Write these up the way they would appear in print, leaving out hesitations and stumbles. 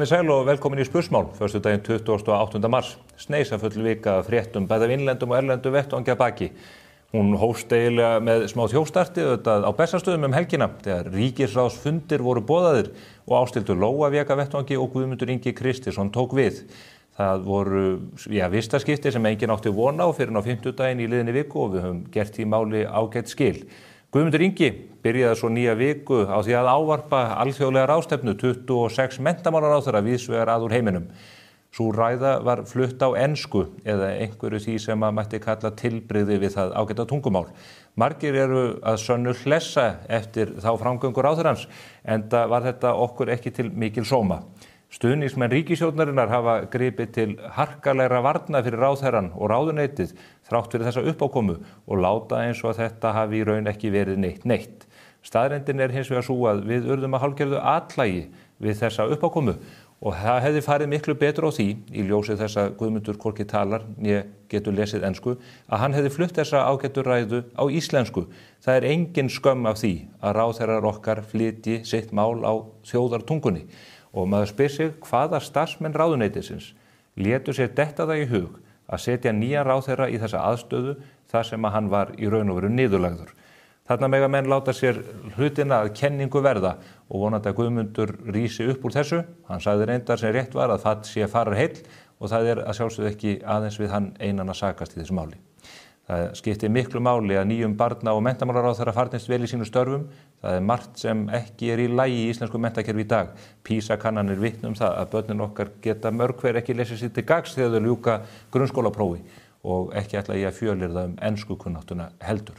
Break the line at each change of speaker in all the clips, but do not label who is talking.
Komið sæl og velkomin í Spursmál, föstudaginn 28. mars. Sneisafull vika af fréttum bæði af innlendum og erlendum vettvangi að baki. Hún hófst eiginlega með smá þjófstarti auðvitað á Bessastöðum helgina þegar ríkisráðsfundir voru boðaðir og Ásthildur Lóa vék af vettvangi og Guðmundur Ingi Kristinsson tók við. Það voru vistaskipti sem enginn átti von á fyrr en á fimmtudaginn í liðinni viku og við höfum gert því máli ágætt skil. Guðmundur Ingi byrjaði svo nýja viku á því að ávarpa alþjóðlega ráðstefnu 26 menntamálaráðherra víðs vegar að úr heiminum. Sú ræða var flutt á ensku eða einhverju því sem að mætti kalla tilbrigði við það ágæta tungumál. Margir eru að sönnu hlessa eftir þá framgöngu ráðherrans enda var þetta okkur ekki til mikil sóma. Stuðningsmenn ríkisstjórnarinnar hafa gripið til harkalegra varna fyrir ráðherrann og ráðuneytið þrátt fyrir þessa uppákomu og láta eins og að þetta hafi í raun ekki verið neitt. Staðreyndin hins vegar svo að við urðum að hálfgerðu atlægi við þessa uppákomu og það hefði farið miklu betur á því í ljósi þess að Guðmundur hvorki talar né getur lesið ensku að hann hefði flutt þessa ágætu ræðu á íslensku. Það engin skömm af því að ráðherrar okkar flytji sitt mál á þjóðartungunni. Og maður spyr sig hvaða starfsmenn ráðuneytisins létu sér detta það í hug að setja nýjan ráðherra í þessa aðstöðu þar sem að hann var í raun og veru niðurlagður. Þarna mega menn láta sér hlutina að kenningu verða og vonandi að Guðmundur rísi upp úr þessu. Hann sagði reyndar sem rétt var að það sé farar heill og það að sjálfsögðu ekki aðeins við hann einan að sakast í þessu máli. Það skiptir miklu máli að nýjum barna- og menntamálaráðherra farnist vel í sínum störfum. Það margt sem ekki í lagi í íslensku menntakerfi í dag. PISA-kannanir vitna það að börnin okkar geta mörg hver ekki lesið sér til gagns þegar þau ljúka grunnskólaprófi og ekki ætla ég að fjölyrða enskukunnáttuna heldur.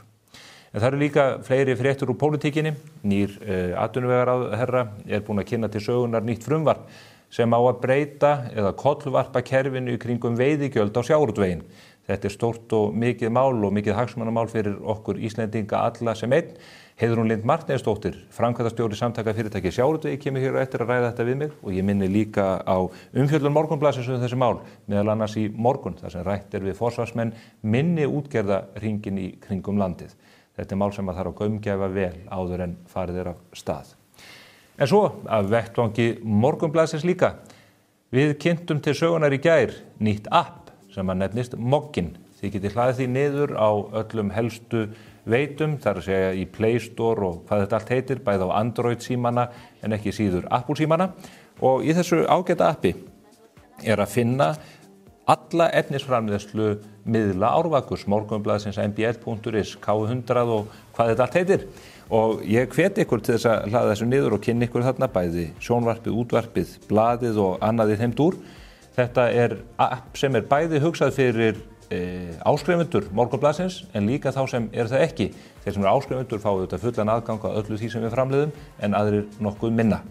En það eru líka fleiri fréttur úr pólitíkinni. Nýr atvinnuvegaráðherra búinn að kynna til sögunar nýtt frumvarp sem á að breyta eða kollvarpa kerfinu í kringum veiðigjöld á sjávarútveginn. Þetta stórt og mikið mál og mikið hagsmunamál fyrir okkur Íslendinga alla sem einn. Heiðrún Lind Marteinsdóttir, framkvæmdastjóri samtaka fyrirtæki sjávarútvegi, kemur hér eftir að ræða þetta við mig og ég minni líka á umfjöllun Morgunblaðsins þessi mál, meðal annars í morgun, þar sem rætt við forsvarsmenn minni útgerða hringinn í kringum landið. Þetta mál sem að þarf að gaumgæfa vel áður en farið af stað. En svo af vettvangi Morgunblaðsins líka. Við kynntum til sögunar í gær nýtt app sem að nefnist Moggin. Þið getið hlaðið því niður á öllum helstu veitum, þar að segja í Play Store og hvað þetta allt heitir, bæði á Android símana en ekki síður Apple símana. Og í þessu ágæta appi að finna alla efnisframleiðslu miðla Árvakurs, Morgunblaðsins, mbl.is, K100 og hvað þetta allt heitir. Og ég hveti ykkur til þess að hlaða þessu niður og kynna ykkur þarna bæði sjónvarpið, útvarpið, blaðið og annað í þeim dúr. Þetta app sem bæði hugsað fyrir áskrifendur Morgunblaðsins en líka þá sem það ekki. Þeir sem áskrifendur fá þetta fullan aðgang að öllu því sem við framleiðum en aðrir nokkuð minna.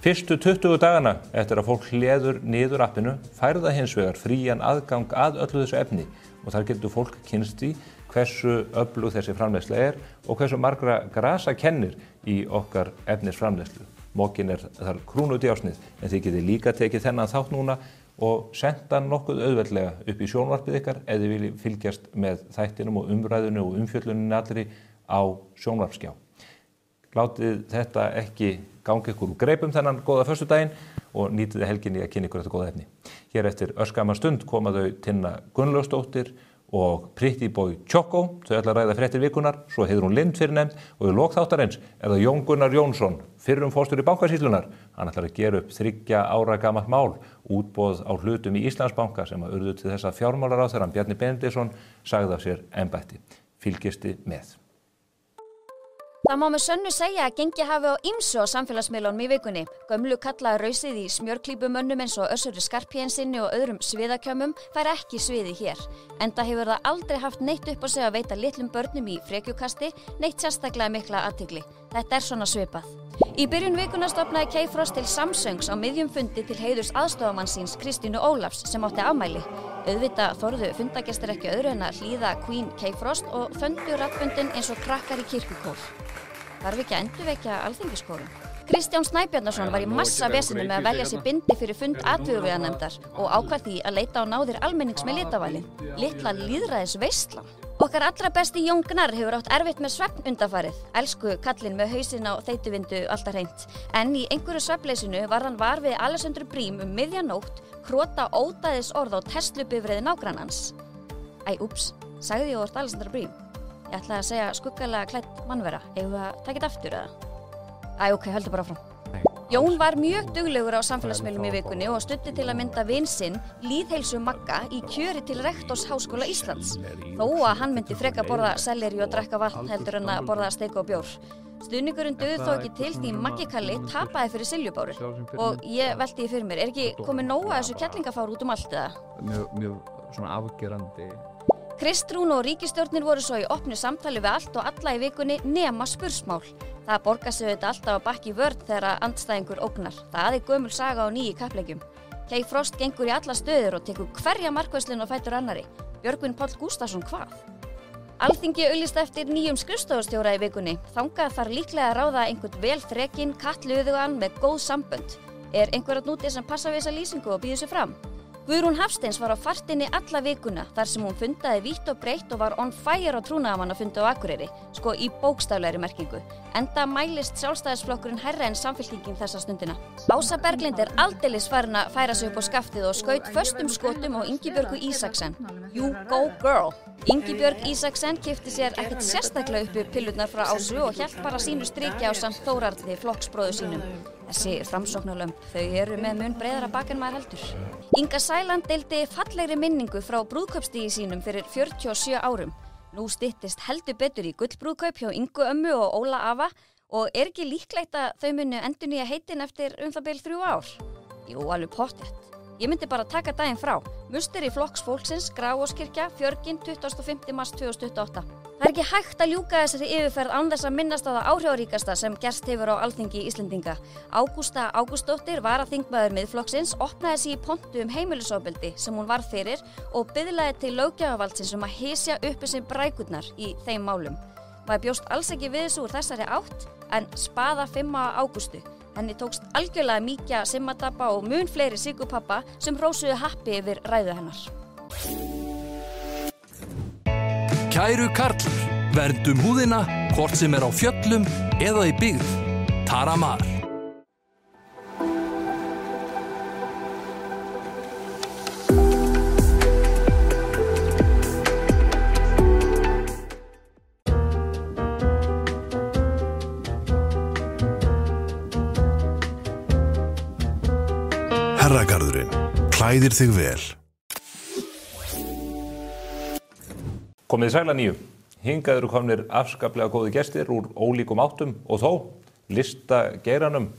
Fyrstu 20 dagana eftir að fólk hleður niður appinu fær það hins vegar frían aðgang að öllu þessu efni og þar getur fólk kynnst í hversu öflug þessi framleiðsla og hversu margra grasa kennir í okkar efnisframleiðslu. Moggin þar krúnuð í ásnið en þið getið líka tekið þennan þátt núna og senda nokkuð auðveldlega upp í sjónvarpið ykkar ef þið viljið fylgjast með þættinum og umræðunni og umfjölluninni allri á sjónvarpsskjá. Látið þetta ekki gangi ykkur úr greipum þennan góða föstudaginn og nýtið helginni að kynna ykkur þetta góða efni. Hér eftir örskamma stund koma þau Tinna Gunnlaugsdóttir og Pretty Boy Choco. Þau ætla að ræða fréttir vikunar, svo Heiðrún Lind fyrrnefnd og í lok þáttarins það Jón Gunnar Jónsson, fyrrum forstjóri Bankasýslunnar. Hann ætlar að gera upp 3 ára gamalt mál, útboð á hlutum í Íslandsbanka sem að urðu til þess að fjármálaráðherrann Bjarni Benediktsson sagði af sér embætti. Fylgisti með.
Það má með sönnu segja að gengi hafi á ýmsu á samfélagsmiðlunum í vikunni. Gömlu kalla rausið í smjörklípumönnum eins og Össuri Skarphéðinssyni og öðrum sviðakjömmum fær ekki sviði hér. Enda hefur það aldrei haft neitt upp á sig að veita litlum börnum í frekjukasti neitt sérstaklega mikla athygli. Þetta svona svipað. Í byrjun vikuna stofnaði K-Frost til samsöngs á miðjum fundi til heiðurs aðstoðarmanns síns Kristínu Ólafs sem átti afmæli. Auðvitað þorðu fundagestir ekki öðru en að hlýða Queen K-Frost og föndu raddböndin eins og krakkar í kirkjukór. Þarf ekki að endurvekja alþingiskórum. Kristján Snæbjarnarson var í massa veseni með að velja sér bindi fyrir fund atvinnuveganefndar og ákvað því að leita á náðir almennings með litavælinn. Litla lýðræðisveislan. Okkar allra besti Jón Gnarr hefur átt erfitt með svefn undanfarið. Elsku kallinn með hausinn á þeytuvindu alltaf hreint. En í einhverju svefnleysinu var hann var við Alessandru Brím miðja nótt krota ódæðis orð á Tesla-bifreið nágrannans. Úps, sagði ég orð Alessandra Brím. Ég ætlaði að segja skuggalega klædd mannvera. Eigum við að taka þetta aftur eða? Ok, höldu bara áfram. Jón var mjög duglegur á samfélagsmiðlum í vikunni og studdi til að mynda vin sinn Lýðheilsu Magga í kjöri til Rektors Háskóla Íslands. Þó að hann myndi freka borða selleri og drekka vatn heldur en að borða steik og bjór. Stuðningurinn dugði þó ekki til því Maggi Kalli tapaði fyrir Siljubáru. Og ég velti fyrir mér, ekki komið nóg að þessu kettlingafár út allt eða?
Mjög svona afgerandi.
Kristrún og ríkisstjórnir voru svo í opnu samtali við allt og alla í vikunni nema spursmál. Það borgar sig auðvitað alltaf að bakki vörn þegar andstæðingur ógnar. Það gömul saga á nýju kappleikjum. Kei Frost gengur í alla stöður og tekur hverja markvörslun á fætur annarri. Björgvin Páll Gústason hvað? Alþingi auglýsti eftir nýjum skrifstofustjóra í vikunni. Þangað þarf líklega að ráða einhvern vel þrekinn, kattluðugan með góð sambönd. Einhver að núti sem passa við þessa lýsingu og býður sig fram? Guðrún Hafsteins var á fartinni alla vikuna þar sem hún fundaði vítt og breitt og var on fire á trúnaðamannafundi á Akureyri, sko í bókstaflegri merkingu. Enda mælist Sjálfstæðisflokkurinn hærra en Samfylkingin þessa stundina. Ása Berglind aldeilis farin að færa sig upp á skaftið og skaut föstum skotum á Ingibjörgu Ísaksen. You go girl! Ingibjörg Ísaksen keypti sér ekkert sérstaklega uppi pillurnar frá Ásu og hélt bara sínu striki á samt Þórarni flokksbróður sínum. Þessi framsóknarlömb, þau eru með mun breiðara bak en maður heldur. Inga Sæland deildi fallegri minningu frá brúðkaupsdegi sínum fyrir 47 árum. Nú styttist heldur betur í gullbrúðkaup hjá Ingu ömmu og Óla afa og ekki líklegt að þau munu endurnýja heitin eftir það bil 3 ár. Jú, alveg pottþétt. Ég myndi bara taka daginn frá. Musteri Flokks fólksins, Grafarvogskirkja, Fjörgin, 25. mars 2028. Það ekki hægt að ljúka þessari yfirferð án þess að minnast á það áhrifaríkasta sem gerst hefur á Alþingi Íslendinga. Ágústa Ágústsdóttir, varaþingmaður Miðflokksins, opnaði sig í pontu heimilisofbeldi sem hún varð fyrir og biðlaði til löggjafarvaldsins að hysja upp sem brækurnar í þeim málum. Maður bjóst alls ekki við þessu úr þessari átt, en spaða 5 á Ágústu. Henni tókst algjörlega mýkja simmadabba og mun fleiri sigurpappa sem hrósuðu happi yfir ræðu hennar.
Kæru karlar, verndum húðina, hvort sem á fjöllum eða í byggð. Tara Mar.
Herragarðurinn, klæðir þig vel.
Komið sæla nýju. Hingað eru komnir afskaplega góði gestir úr ólíkum áttum og þó listageiranum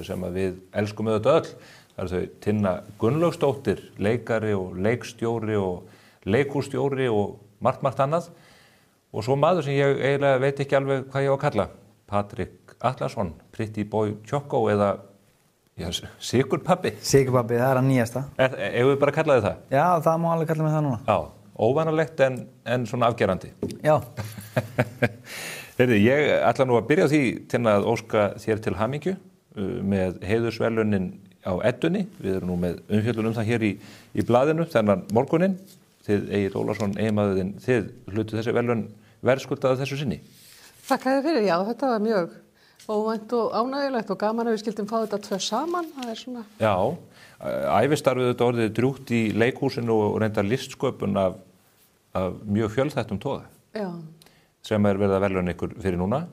sem að við elskum auðvitað öll. Það eru þau Tinna Gunnlaugsdóttir, leikari og leikstjóri og leikhússtjóri og margt annað. Og svo maður sem ég eiginlega veit ekki alveg hvað ég á að kalla. Patrik Atlason, Pretty Boy Choco eða Sigurpabbi.
Sigurpabbi, það hann nýjasta.
Eigum við bara að kalla þið það?
Já, það má alveg kalla mig það núna.
Já, óvanalegt en svona afgerandi.
Já.
Heyrðu, ég ætla nú að byrja á því til að óska þér til hamingju með heiðursverðlaunin á Eddunni. Við erum nú með umfjöllun það hér í blaðinu þennan morguninn. Þið Egill Ólafsson, eiginmaðurinn, þið hlutuð þessi verðlaun verðskuldaði þessu sinni.
Þakka þér fyrir, já, þetta var mjög óvænt og ánægjulegt og gaman að við skildum fá þetta 2 saman, það svona.
Já, ævistarfið þetta orðið drjúgt í leikhúsinu og reyndar listsköpun af mjög fjölþættum toga.
Já.
Sem verið að verðlauna ykkur fyrir núna.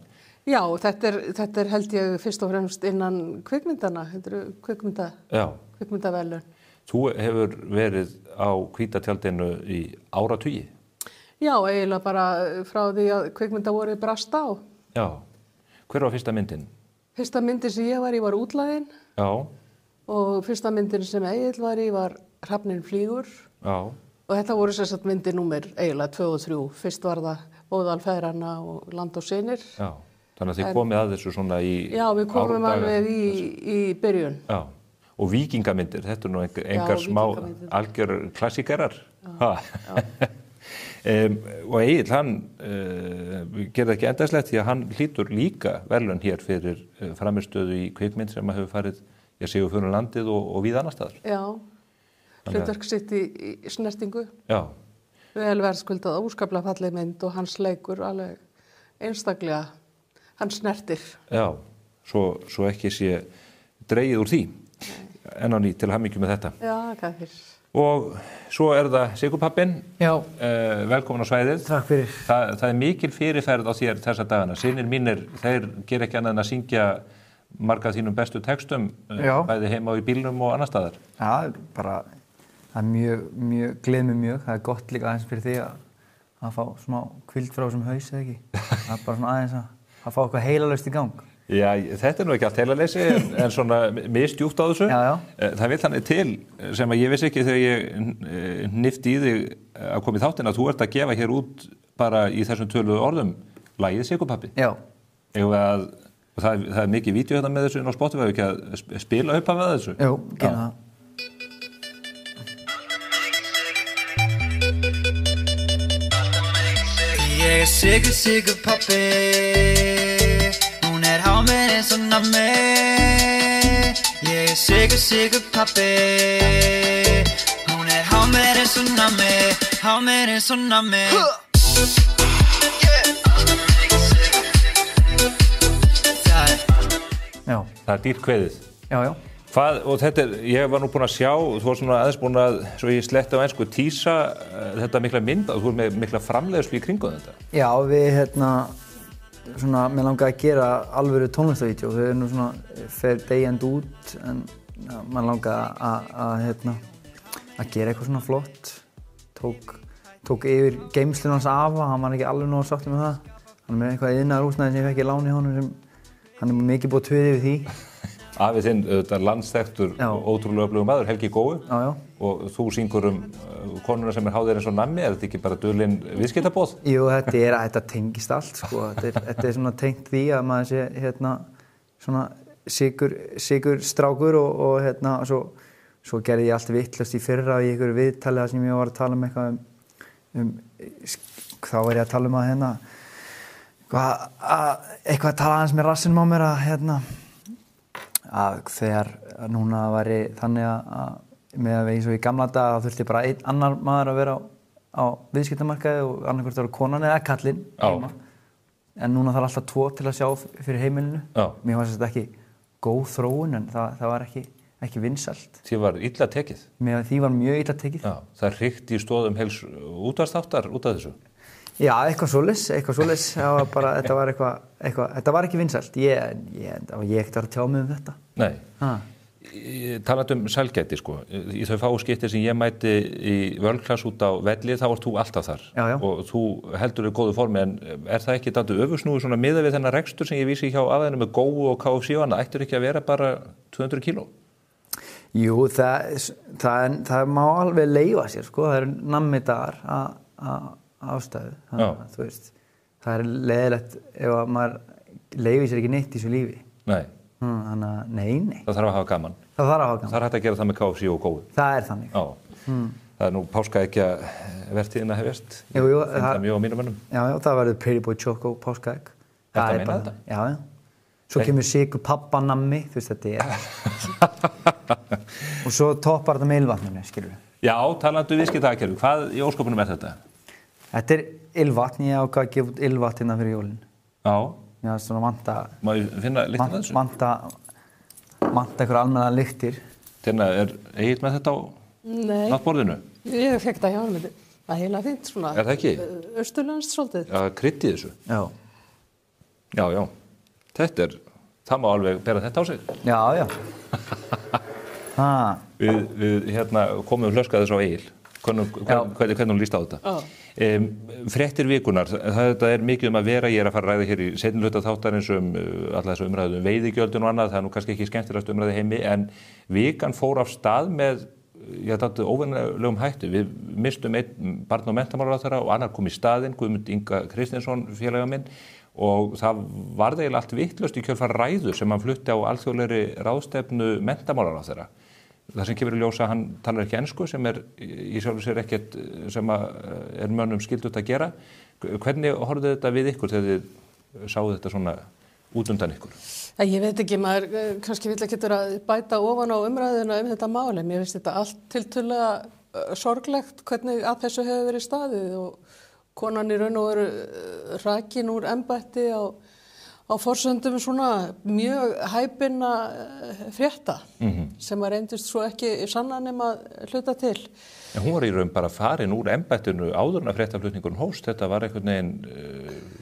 Já, þetta er held ég fyrst og fremst innan kvikmyndana, þetta eru kvikmyndaverðlaun.
Þú hefur verið á hvíta tjaldinu í áratugi.
Já, eiginlega bara frá því að kvikmynda voru brast á.
Já. Hver var fyrsta myndin?
Fyrsta myndin sem ég var í var Útlaginn. Já. Og fyrsta myndin sem Egill var í var Hrafninn flýgur. Já. Og þetta voru sem sagt myndir númer eiginlega 2 og 3. Fyrst var það Óðal feðranna og Land og synir. Já.
Þannig að þið komið að þessu svona í árdaga.
Já, við komum alveg í byrjun.
Já. Og víkingamyndir, þetta nú engar smá algjör klassíkerar. Já. Og Egill, hann gerði ekki endastlegt því að hann hlýtur líka verðlaun hér fyrir framistöðu í kvikmynd sem hefur farið sigur fyrir landið og víða annar staðar.
Já, hlutverk sitt í snertingu.
Já,
vel verðskuldað, óskaplega falleg mynd og hans leikur alveg einstaklega, hann snertir.
Já, svo ekki sé dregið úr því. Enn á ný til hamingju með þetta.
Já, hvað fyrir.
Og svo það Sigurpappinn.
Já.
Velkomin á svæðið.
Takk fyrir.
Það mikil fyrirferð á þér þessa dagana. Synir mínir, þeir gera ekki annað en að syngja marga af þínum bestu textum, bæði heima og í bílnum og annar staðar.
Já, bara, það mjög, gleður mig mjög. Það gott líka aðeins fyrir því að fá smá hvíld frá þessum haus, eða ekki? Það bara svona aðeins að fá eitthvað heilalaust í gang. Já,
þetta nú ekki allt heilaleysi, en svona misdjúpt á þessu.
Já.
Það vill þannig til, sem að ég vissi ekki þegar ég hnifti í þig að koma í þáttinn, að þú ert að gefa hér út bara í þessum töluðu orðum lagið Sigurpappi.
Já.
Það mikið vídeo hérna með þessu inn á Spotify, ekki að spila upp af þessu?
Jú, gera það.
Ég Sigurpappi, hún háminn eins og nammi. Ég Sigurpappi, hún háminn eins og nammi, háminn eins og nammi.
Já.
Það dýrt kveðið.
Já.
Og þetta ég var nú búinn að sjá, þú var svona aðeins búinn að, svo ég sletti á ensku, tísa þetta mikla mynd, þú með mikla framleiðslu í kringum þetta.
Já, við svona, mér langaði að gera alvöru tónlistavídeó, þau nú svona fer deyjandi út, en maður langaði að gera eitthvað svona flott. Tók yfir geymslun hans afa, hann var ekki alveg nógu sáttur með það. Hann með eitthvað iðnaðarhúsnæði sem ég fekk í láni hjá honum, hann mikið búið töð yfir því.
Afi þinn, landsþekktur, ótrúlega öflugum maður, Helgi Gói.
Já.
Og þú syngur konuna sem háðir eins og nammi, þetta ekki bara dulinn viðskiptaboð?
Jú, þetta tengist allt, sko. Þetta svona tengt því að maður sé, svona sigur strákur og svo gerði ég allt vitlaust í fyrra í einhverju viðtali þar sem ég var að tala um eitthvað þá var ég að tala um að eitthvað að tala aðeins með rassinum á mér að þegar núna væri þannig að með að eins og í gamla daga þá þurfti bara einn annar maður að vera á viðskiptamarkaði og annarkvort var konan eða kallinn heima. En núna þarf alltaf tvo til að sjá fyrir heimilinu. Mér fannst þetta ekki góð þróun en það var ekki vinsælt.
Því var illa tekið?
Því var mjög illa tekið.
Já, það hrikti í stoðum heils útvarpsþáttar út af þessu?
Já, eitthvað svoleiðis. Þetta var ekki vinsælt. Ég ekkert að tjá mig um þetta.
Nei. Talandi sælgæti, sko. Í þau fáu skipti sem ég mæti í völklass út á velli, þá ert þú alltaf þar.
Já.
Og þú heldur þig góðu formi, en það ekki dálítið öfugsnúið svona miðað við þennan rekstur sem ég vísi hjá aðeinu með Góu og KFC og annað, ættur ekki að vera bara 200 kíló?
Jú, það má alveg leyfa sér, sko. Það nammidagar að ástæðu. Þú veist, það leiðilegt ef maður leyfir sér ekki neitt í þessu lífi.
Nei.
Þannig að nei.
Það þarf að hafa gaman.
Það þarf að hafa gaman.
Það hægt að gera það með KFC og Góu.
Það þannig.
Já. Það nú páskaeggja vertíðin að hefjast.
Jú.
Það er mjög á mínum mönnum.
Já, það verður Pretty Boy Choco páskaegg.
Þetta meina þetta?
Já. Svo kemur Sigurpappa nammi, þú veist þetta og svo toppar þetta með ylvatninu, skilur við.
Já, talandi viðskiptakerfi, hvað í ósköpunum þetta?
Þetta ylvatn, ég ákvað að gefa út ylvatn hérna fyrir jólin.
Já.
Já, svona vanta...
Má ég finna lyktina þessu?
Vanta einhver almenna lyktir.
Tina, Egill með þetta á náttborðinu?
Nei, ég fekk það hjá hann. Það heila fint svona.
Er það ekki?
Austurlenskt svolítið.
Já, kryddið þessu.
Já.
Já. Það má alveg bera þetta á sig.
Já.
Við komum hlöskað þessu á Egill. Hvernig hún líst á þetta? Fréttir vikunar, þetta mikið að vera, ég að fara að ræða hér í seinni hluta þáttarins alla þessu umræðu veiðigjöldin og annað, það nú kannski ekki skemmtilegast umræði heimi, en vikan fór af stað með, óvenjulegum hættu. Við mistum einn barna- og menntamálaráðherra og annar kom í staðinn, Guðmund Inga Kristinsson, félaga minn, og það varð eiginlega allt vitlaust í kjölfar ræðu sem hann flutti á alþjóðlegri ráðstefnu menntamálaráðherra. Það sem kemur í ljós að hann talar ekki ensku sem í sjálfu sér ekkert sem er mönnum skyldugt að gera. Hvernig horfðu þetta við ykkur þegar þið sáu þetta svona út undan ykkur?
Ég veit ekki, maður kannski vill ekki vera að bæta ofan á umræðuna þetta máli. Mér finnst þetta allt tiltölulega sorglegt hvernig að þessu hefur verið staðið og konan í raun og veru rakin úr embætti á forsöndum svona mjög hæpinna frétta sem að reyndist svo ekki sannanum að hluta til.
En hún var í raun bara farin úr embættinu áður en að fréttaflutningurinn hófst. Þetta var einhvern veginn,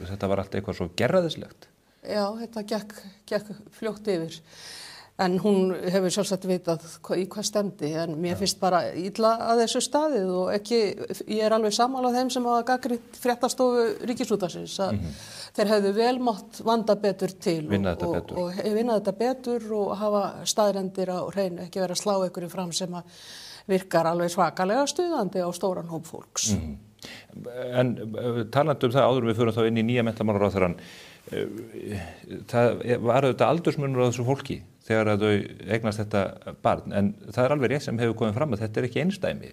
þetta var allt eitthvað svo gerræðislegt.
Já, þetta gekk fljótt yfir. En hún hefur sjálfsagt vitað í hvað stemdi, en mér finnst bara illa að þessu staðið og ekki, ég er alveg sammála þeim sem hafa gagnrýnt fréttastofu Ríkisútvarpsins að þeir hefðu vel mátt vanda betur til og vinna þetta betur og hafa staðrendir á hreinu, ekki vera að slá einhverju fram sem að virkar alveg svakalega stuðandi á stóran hóp fólks.
En talandi það áður við fyrir þá inn í nýja menntamálaráðherrann, það var auðvitað aldursmunur á þessu fólki þegar að þau eignast þetta barn, en það er alveg rétt sem hefur komið fram að þetta er ekki einsdæmi.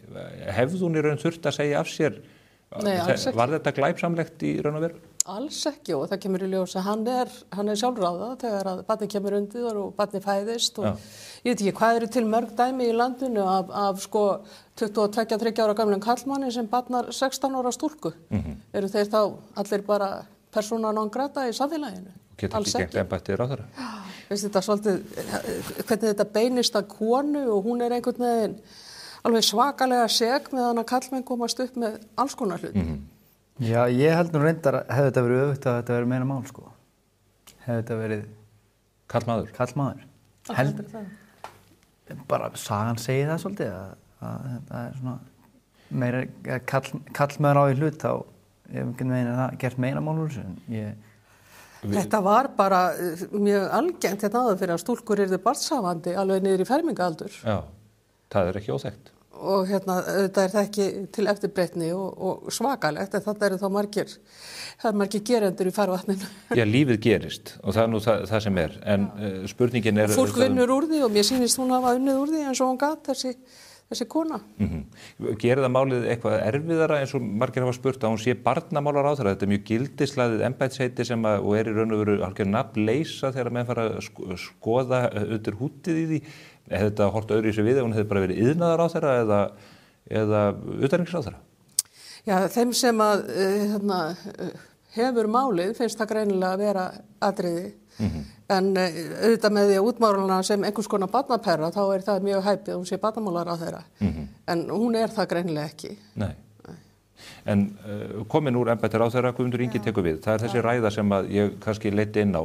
Hefði hún í raun þurft að segja af sér?
Nei, alls ekki.
Var þetta glæpsamlegt í raun og veru?
Alls ekki og það kemur í ljós að hann er sjálfráða þegar að barnið kemur undir og barnið fæðist og ég veit ekki hvað eru til mörg dæmi í landinu af sko 22-23 ára gamlum kallmanni sem barnar 16 ára stúlku. Eru þeir þá allir bara persóna non grata í samfélaginu?
Geta ekki gengt embætti ráðherra?
Veist þetta svolítið, hvernig þetta beinist að konu og hún er einhvern veginn alveg svakalega seg með hann að kallmenn komast upp með alls konar hluti.
Já, ég held nú reyndar að hefði þetta verið öfugt að þetta verið meira mál, sko. Hefði þetta verið
Karlmaður.
Heldur það?
Bara sagan segir það svolítið að þetta er svona meira kallmaður á í hlut þá ef einhvern veginn það gert meira mál úr þessu.
Þetta var bara mjög algengt hérna áður fyrir að stúlkur yrðu barnshafandi alveg niður í fermingaraldur.
Já, það er ekki óþekkt.
Og hérna þetta er það ekki til eftirbreytni og svakalegt en þetta eru þá margir gerendur í farvatninu.
Já, lífið gerist og það er nú það sem er, en spurningin er...
Fólk vinnur úr því og mér sýnist hún hafa unnið úr því eins og hún gat þessi kona.
Gerir það málið eitthvað erfiðara eins og margir hafa spurt að hún sé barnamálaráðherra? Þetta er mjög gildislaðið embættisheiti sem og er í raun og veru algjör nafnleysa þegar menn fara að skoða undir hútið í því. Hefði þetta hort öðru í sig við ef hún hefði bara verið iðnaðarráðherra eða utanríkisráðherra? Já,
þeim sem að hefur málið finnst það greinilega að vera atriði. En auðvitað með því að útmálana sem einhvers konar barnaperra þá er það mjög hæpið að hún sé barnamálaráðherra. En hún er það greinilega ekki.
Nei. En komin úr embætti ráðherra, Guðmundur Ingi tekur við. Það er þessi ræða sem að ég kannski leiddi inn á.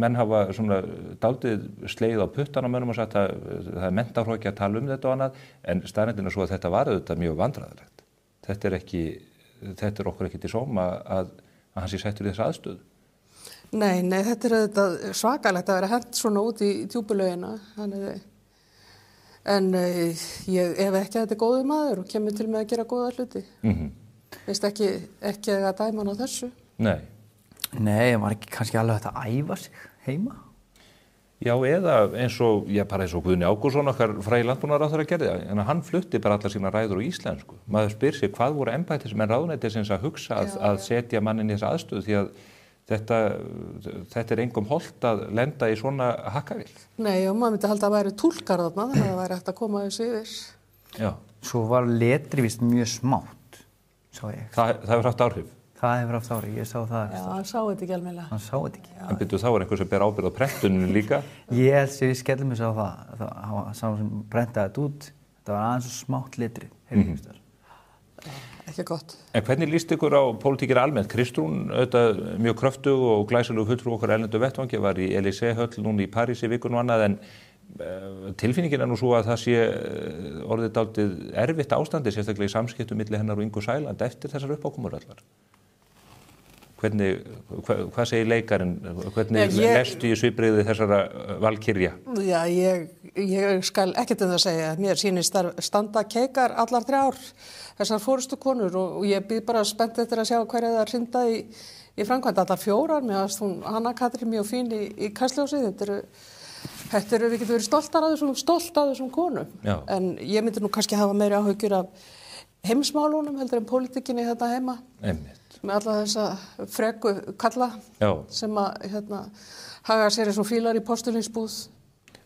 Menn hafa svona dálítið slegið á puttan á mönnum og sagt að það er menntahroki að tala um þetta og annað, en staðreyndin er svo að þetta var auðvitað mjög vandræðalegt. Þetta er okkur ekki til sóma að hann sé settur í þessa aðstöðu.
Nei, þetta er auðvitað svakalegt að vera hent svona út í djúpulaugina. En ég ef ekki að þetta er góður maður og kemur til með að gera góða hluti. Veist ekki að dæma hann á þessu.
Nei, var ekki kannski alveg hægt að æfa sig heima?
Já, eða eins og Guðni Ágústsson okkar frægi landbúnaðarráðherra gerði, en hann flutti bara allar sína ræður á íslensku. Maður spyr sig hvað voru embættismenn ráðuneytisins að hugsa að setja mannin í þessa aðstöðu því að þetta er engum hollt að lenda í svona hakkavill.
Nei, og maður myndi halda að væri túlkar þarna, þannig að það væri hægt að koma þessu yfir.
Já. Svo var letri vist mjög smátt, sá ég.
Það hefur haft áhrif?
Það hefur haft áhrif, ég sá það.
Já, hann sá þetta ekki almennilega.
Hann sá þetta ekki.
En byrju þá er einhver sem ber ábyrgð á prentuninu líka?
Ég held sem við skellum þess á það sá sem prentaði þetta út, þetta var aðeins svo smátt letri,
Ekki gott.
En hvernig líst ykkur á pólitíkir almennt? Kristrún, auðvitað mjög kröftug og glæsilegu fulltrú okkar erlendu vettvangi, var í Élysée-höll núna í París í vikun og annað, en tilfinningin er nú svo að það sé orðið dálítið erfitt ástandi, sérstaklega í samskiptum milli hennar og Ingu Sæland eftir þessar uppákomur allar. Hvað segir leikarinn? Hvernig lestu í svipbrigði þessara valkyrja?
Já, ég skal ekkert það segja. Mér sýnist standa keikar allar 3 ár, þessar forystu konur og ég býð bara spennt eftir að sjá hverja það hrinda í framkvæmd. Allar 4, mér varst hún Hanna Katrín mjög fín í kastljósi. Þetta eru við getum verið stolt af þessum konum. Já. En ég myndi nú kannski hafa meiri áhyggjur af heimsmálunum heldur en pólitíkinni þetta heima.
Einmitt.
Með alla þessa fregu kalla sem að haga sér eins og fílar í postulínsbúð.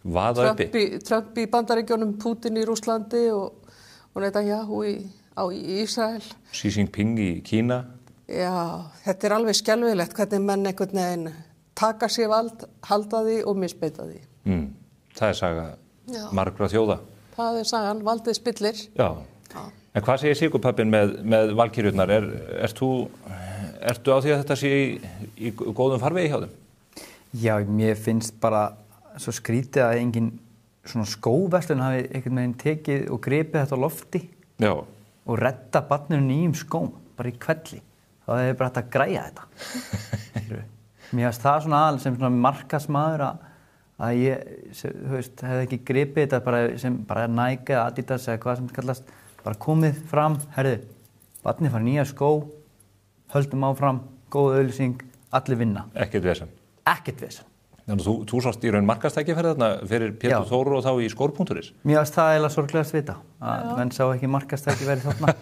Vaða uppi.
Trump í Bandaríkjunum, Putin í Rússlandi og og Netanyahu á Ísrael.
Xi Jinping í Kína.
Já, þetta alveg skelfilegt hvernig menn einhvern veginn taka sér vald, halda því og misbeita því.
Það saga margra þjóða.
Það sagan, valdið spillir.
Já. En hvað segir Sigurpappinn með valkyrjurnar? Ertu á því að þetta sé í góðum farvegi hjá þeim?
Já, mér finnst bara svo skrítið að engin svona skóverslun hafi einhvern veginn tekið og gripið þetta á lofti. Já. Og redda barninu nýjum skóm, bara í kvelli. Það hefur bara hægt að græja þetta. Mér finnst það svona aðal sem svona markasmaður að ég, þú veist, hefði ekki gripið þetta bara sem bara Nike eða Adidas eða hvað sem þetta kallast, bara komið fram, herðu, barnið fara nýja skó, höldum áfram, góð auglýsing, allir vinna.
Ekkert vesen.
Ekkert vesen.
Þannig að þú sást í raun markastækifæri þarna fyrir Pétur Þóru og þá í skór.is.
Mér finnst það eiginlega sorglegast vita, að menn sá ekki markastækifæri þarna.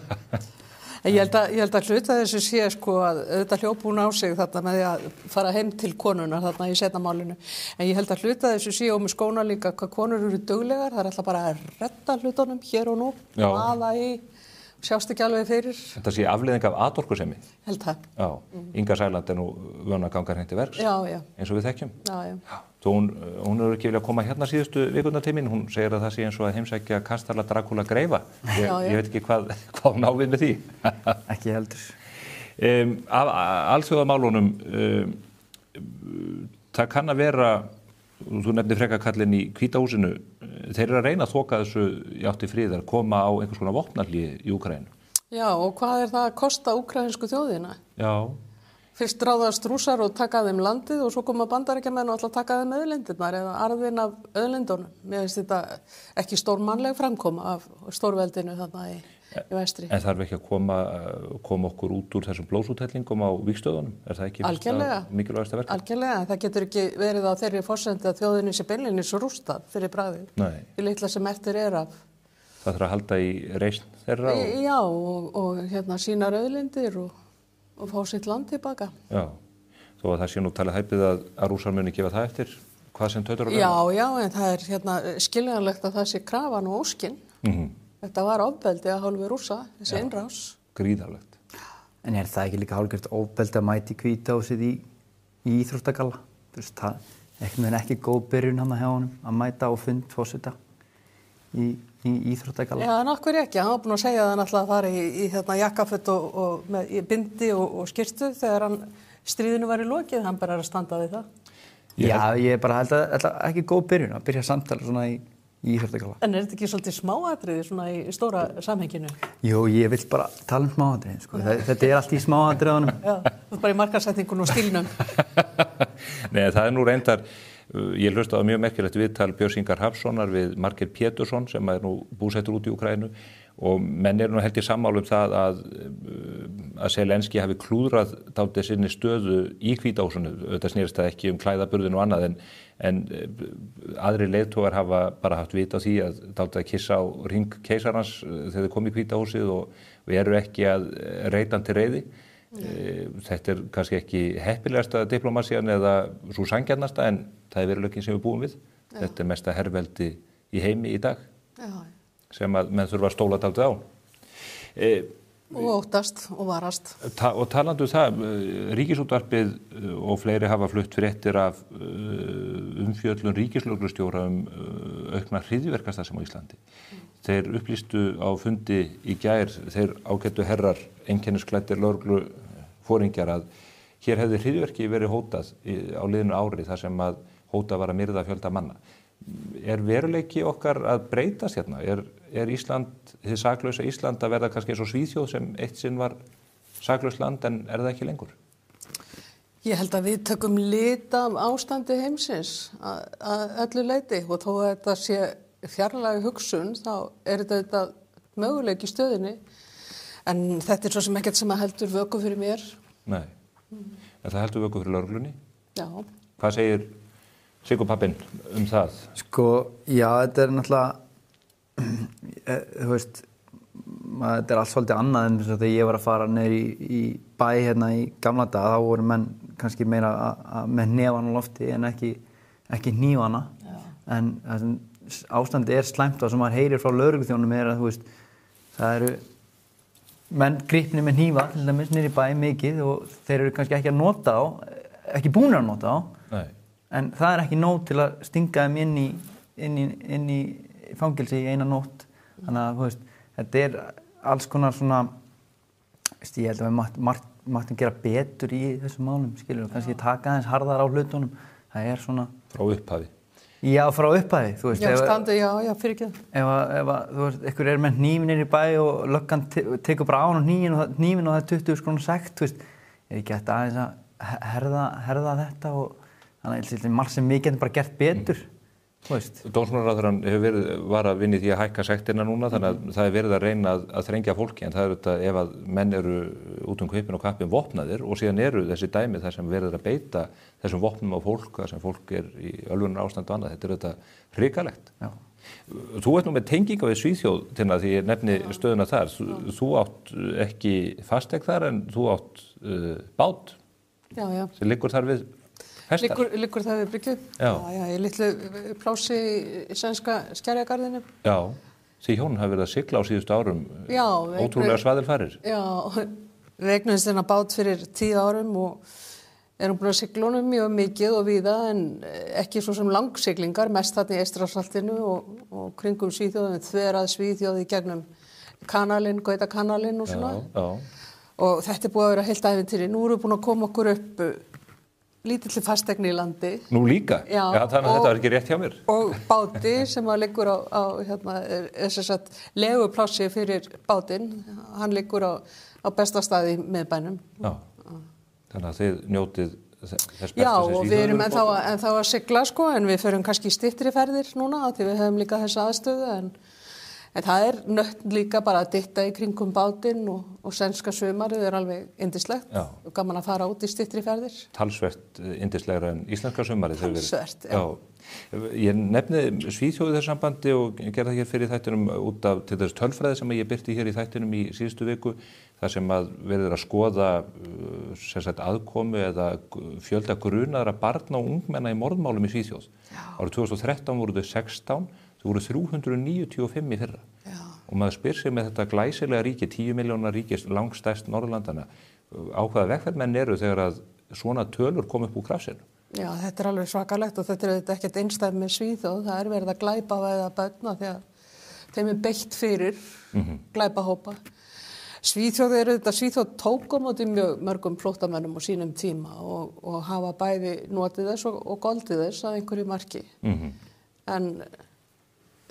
Ég held að hluta þessu sé sko að auðvitað hljópun á sig þarna með því að fara heim til konunar þarna í seinna málinu. En ég held að hluta þessu sé og með skóna líka hvað konur eru duglegar. Það alltaf bara að redda hlutunum hér og nú, aða í, sjást ekki alveg fyrir.
Þetta sé afleiðing af atorkusemi.
Held það.
Já, Inga Sæland nú vön að ganga hreint til verks.
Já.
Eins og við þekkjum.
Já.
Þó hún hefur ekki viljað koma hérna síðustu vikurnar til mín. Hún segir að það sé eins og að heimsækja Kastala Dracula greifa. Ég veit ekki hvað hún á við með því.
Ekki heldur.
Af alþjóðamálunum, það kann að vera, þú nefnir frekakallinn í Hvíta húsinu, þeir eru að reyna að þoka þessu í átt til friðar, koma á einhvers konar vopnahlé í Úkraínu. Já,
og hvað það að kosta úkraínsku þjóðina?
Já.
Fyrst ráðast Rússar og taka þeim landið og svo koma Bandaríkjamenn og ætla að taka þeim auðlindirnar eða arðinn af auðlindunum. Mér finnst þetta ekki stórmannleg framkoma af stórveldinu þarna í vestri.
En þarf ekki að koma okkur út úr þessum blóðsúthellingum á vígstöðunum? Er það ekki mikilvægasta verkefni?
Algjörlega. Það getur ekki verið á þeirri forsendu að þjóðinni sé beinlínis rústað fyrir bragðið.
Nei.
Í litla sem eftir af.
Það þarf að halda í reisn þeirra?
Já, og sínar auðlindir og fá sitt land tilbaka.
Já, þó að það sé nú talið hæpið að Rússar muni gefa það eftir hvað sem tautar að vera.
Já, en það er skiljanlegt að það sé krafan og óskin. Þetta var ofbeldi að hálfu Rússa, þessi innrás.
Gríðarlegt.
En er það ekki líka hálfgjört ofbeldi að mæti Hvíta húsið í íþróttagalla? Þú veist, það er ekki góð byrjun hann hjá honum að mæta á fund forseta í íþróttagalla.
Já, en okkur ekki. Hann var búinn að segja það náttúrulega að fara í jakkaföt og með bindi og skyrtu þegar stríðinu var í lokið. Hann bara að standa við það.
Já, ég bara held að ekki góð byrjun að byrja samtala svona í íþróttagalla.
En er þetta ekki svolítið smáatriði svona í stóra samhenginu?
Jú, ég vil bara tala smáatriði, sko. Þetta allt í smáatriðunum.
Já, þú bara í markasetningun og stílnum.
Nei, það nú reyndar. Ég hlustaði á mjög merkilegt viðtal Björns Ingar Hafssonar við Margeir Pétursson sem nú búsettur út í Úkraínu og menn nú held í sammála það að Zelenski hafi klúðrað dálítið sinni stöðu í Hvíta húsinu. Þetta snerist það ekki klæðaburðin og annað en aðri leiðtogar hafa bara haft vit á því að dálítið að kissa á ring keisarans þegar þeir komu í Hvíta húsið og eru ekki að reytandi reiði. Þetta kannski ekki heppilegasta diplomasían eða svo sanngjarnasta en það veruleikinn sem við búum við. Já. Þetta mesta herveldi í heimi í dag. Já. Sem að menn þurfa að stóla dálítið á.
Og óttast og varast.
Og talandi það, Ríkisútvarpið og fleiri hafa flutt fréttir af umfjöllun ríkislögreglustjóra aukna hryðjuverkastarfsemi á Íslandi. Þeir upplýstu á fundi í gær, þeir ágættu herrar, einkennisklæddir lögregluforingjar að hér hefði hryðjuverki verið hótað á liðnu ári þar sem að hótað var að myrða fjölda manna. Er veruleiki okkar að breytast hérna? Er Ísland, hið saklausa Ísland að verða kannski eins og Svíþjóð sem eitt sinn var saklaust land en er það ekki lengur?
Ég held að við tökum lit af ástandi heimsins að öllu leyti og þó að þetta sé fjarlæg hugsun þá er þetta möguleik í stöðinni en þetta er svo sem ekkert sem að heldur vöku fyrir mér.
Nei, en það heldur vöku fyrir lögreglunni?
Já. Hvað
segir Sigurpappinn það?
Sko, já, þetta er náttúrulega, þú veist, þetta er allt svolítið annað en þegar ég var að fara neyri í bæ hérna í gamla daga, þá voru menn kannski meira með hnefann á lofti en ekki hnífana. Já. En ástandi er slæmt og sem maður heyrir frá lögregluþjónum er að, þú veist, það eru menn gripnir með hnífa til dæmis niður í bæ mikið og þeir eru kannski ekki að nota á, ekki búnir að nota á. Nei. En það er ekki nóg til að stinga þeim inn í fangelsi í eina nótt. Þannig að, þú veist, þetta er alls konar svona, ég held að við máttum gera betur í þessum málum, skilur, og kannski taka aðeins harðar á hlutunum. Það er svona... Frá upphafi. Já, frá upphafi, þú veist. Já, standi, já, fyrir ekki. Ef þú veist, ykkur er með hnífin í bæ og löggan tekur bara á hann hnífin og það er 20.000 krónur sekt, þú veist, er ekki hægt aðeins að herða þetta og þannig að margt sem við getum bara gert betur.
Dómsmálaráðherrann var að vinna í því að hækka sektina núna, þannig að það er verið að reyna að þrengja fólki, en það er þetta ef að menn eru út kaupin og kappin vopnaðir og síðan eru þessi dæmi þar sem verið að beita þessum vopnum á fólk, þar sem fólk er í ölvunar ástand og annað, þetta er þetta hrikalegt. Já. Þú ert nú með tenginga við Svíþjóð til að því ég nefni stöðuna þar, þú átt ekki fasteign þar en þú átt bát sem liggur þar við Liggur það við bryggju? Já, í litlu plási í sænska Skerjagarðinu. Já, því hjónin hafi verið að sigla á síðustu árum, ótrúlega svaðilfarir. Já, við eignuðumst þennan bát fyrir 10 árum og erum búin að sigla honum mjög mikið og víða en ekki svo sem langsiglingar, mest þarna í Eystrasaltinu og kringum Svíþjóð, þverað Svíþjóð í gegnum kanalinn, Gautakanalinn og svona. Já. Og þetta er búið að vera heilt ævintýri. Nú erum við búin að koma okkur upp lítilli fasteign í landi. Nú líka? Já, þannig að þetta er ekki rétt hjá mér. Og báti sem að liggur á þess að leguplássi fyrir bátinn, hann liggur á besta staði með bænum. Já, þannig að þið njótið þess besta sem Svíþjóð. Já, og við erum ennþá að sigla sko, en við förum kannski í styttri ferðir núna, því við höfum líka þessa aðstöðu, en það er nött líka bara að dytta í kringum bátinn og sænska sumarið er alveg yndislegt og gaman að fara út í styttri ferðir. Talsvert yndislegra en íslenska sumarið. Talsvert, já. Ég nefni Svíþjóð í þessu sambandi og gerði það hér fyrir þættinum út af til þess tölfræði sem ég birti hér í þættinum í síðustu viku, þar sem að verður að skoða aðkomu eða fjölda grunaðra barna og ungmenna í morðmálum í Svíþjóð. Árið 2013 voru þau 16, þau voru 395 í fyrra. Já. Og maður spyr sig með þetta glæsilega ríki, 10 milljónar ríki, langstærst Norðurlandana, á hvaða vegferðmenn eru þegar að svona tölur kom upp úr krafsinu? Já, þetta er alveg svakalegt og þetta er ekkert einstæð með Svíþjóð, það er verið að glæpavæða börna því að þeim er beitt fyrir glæpahópa. Svíþjóð tók á móti mjög mörgum flóttamönnum á sínum tíma og hafa bæði notið þess og goldið þess að einhverju marki. En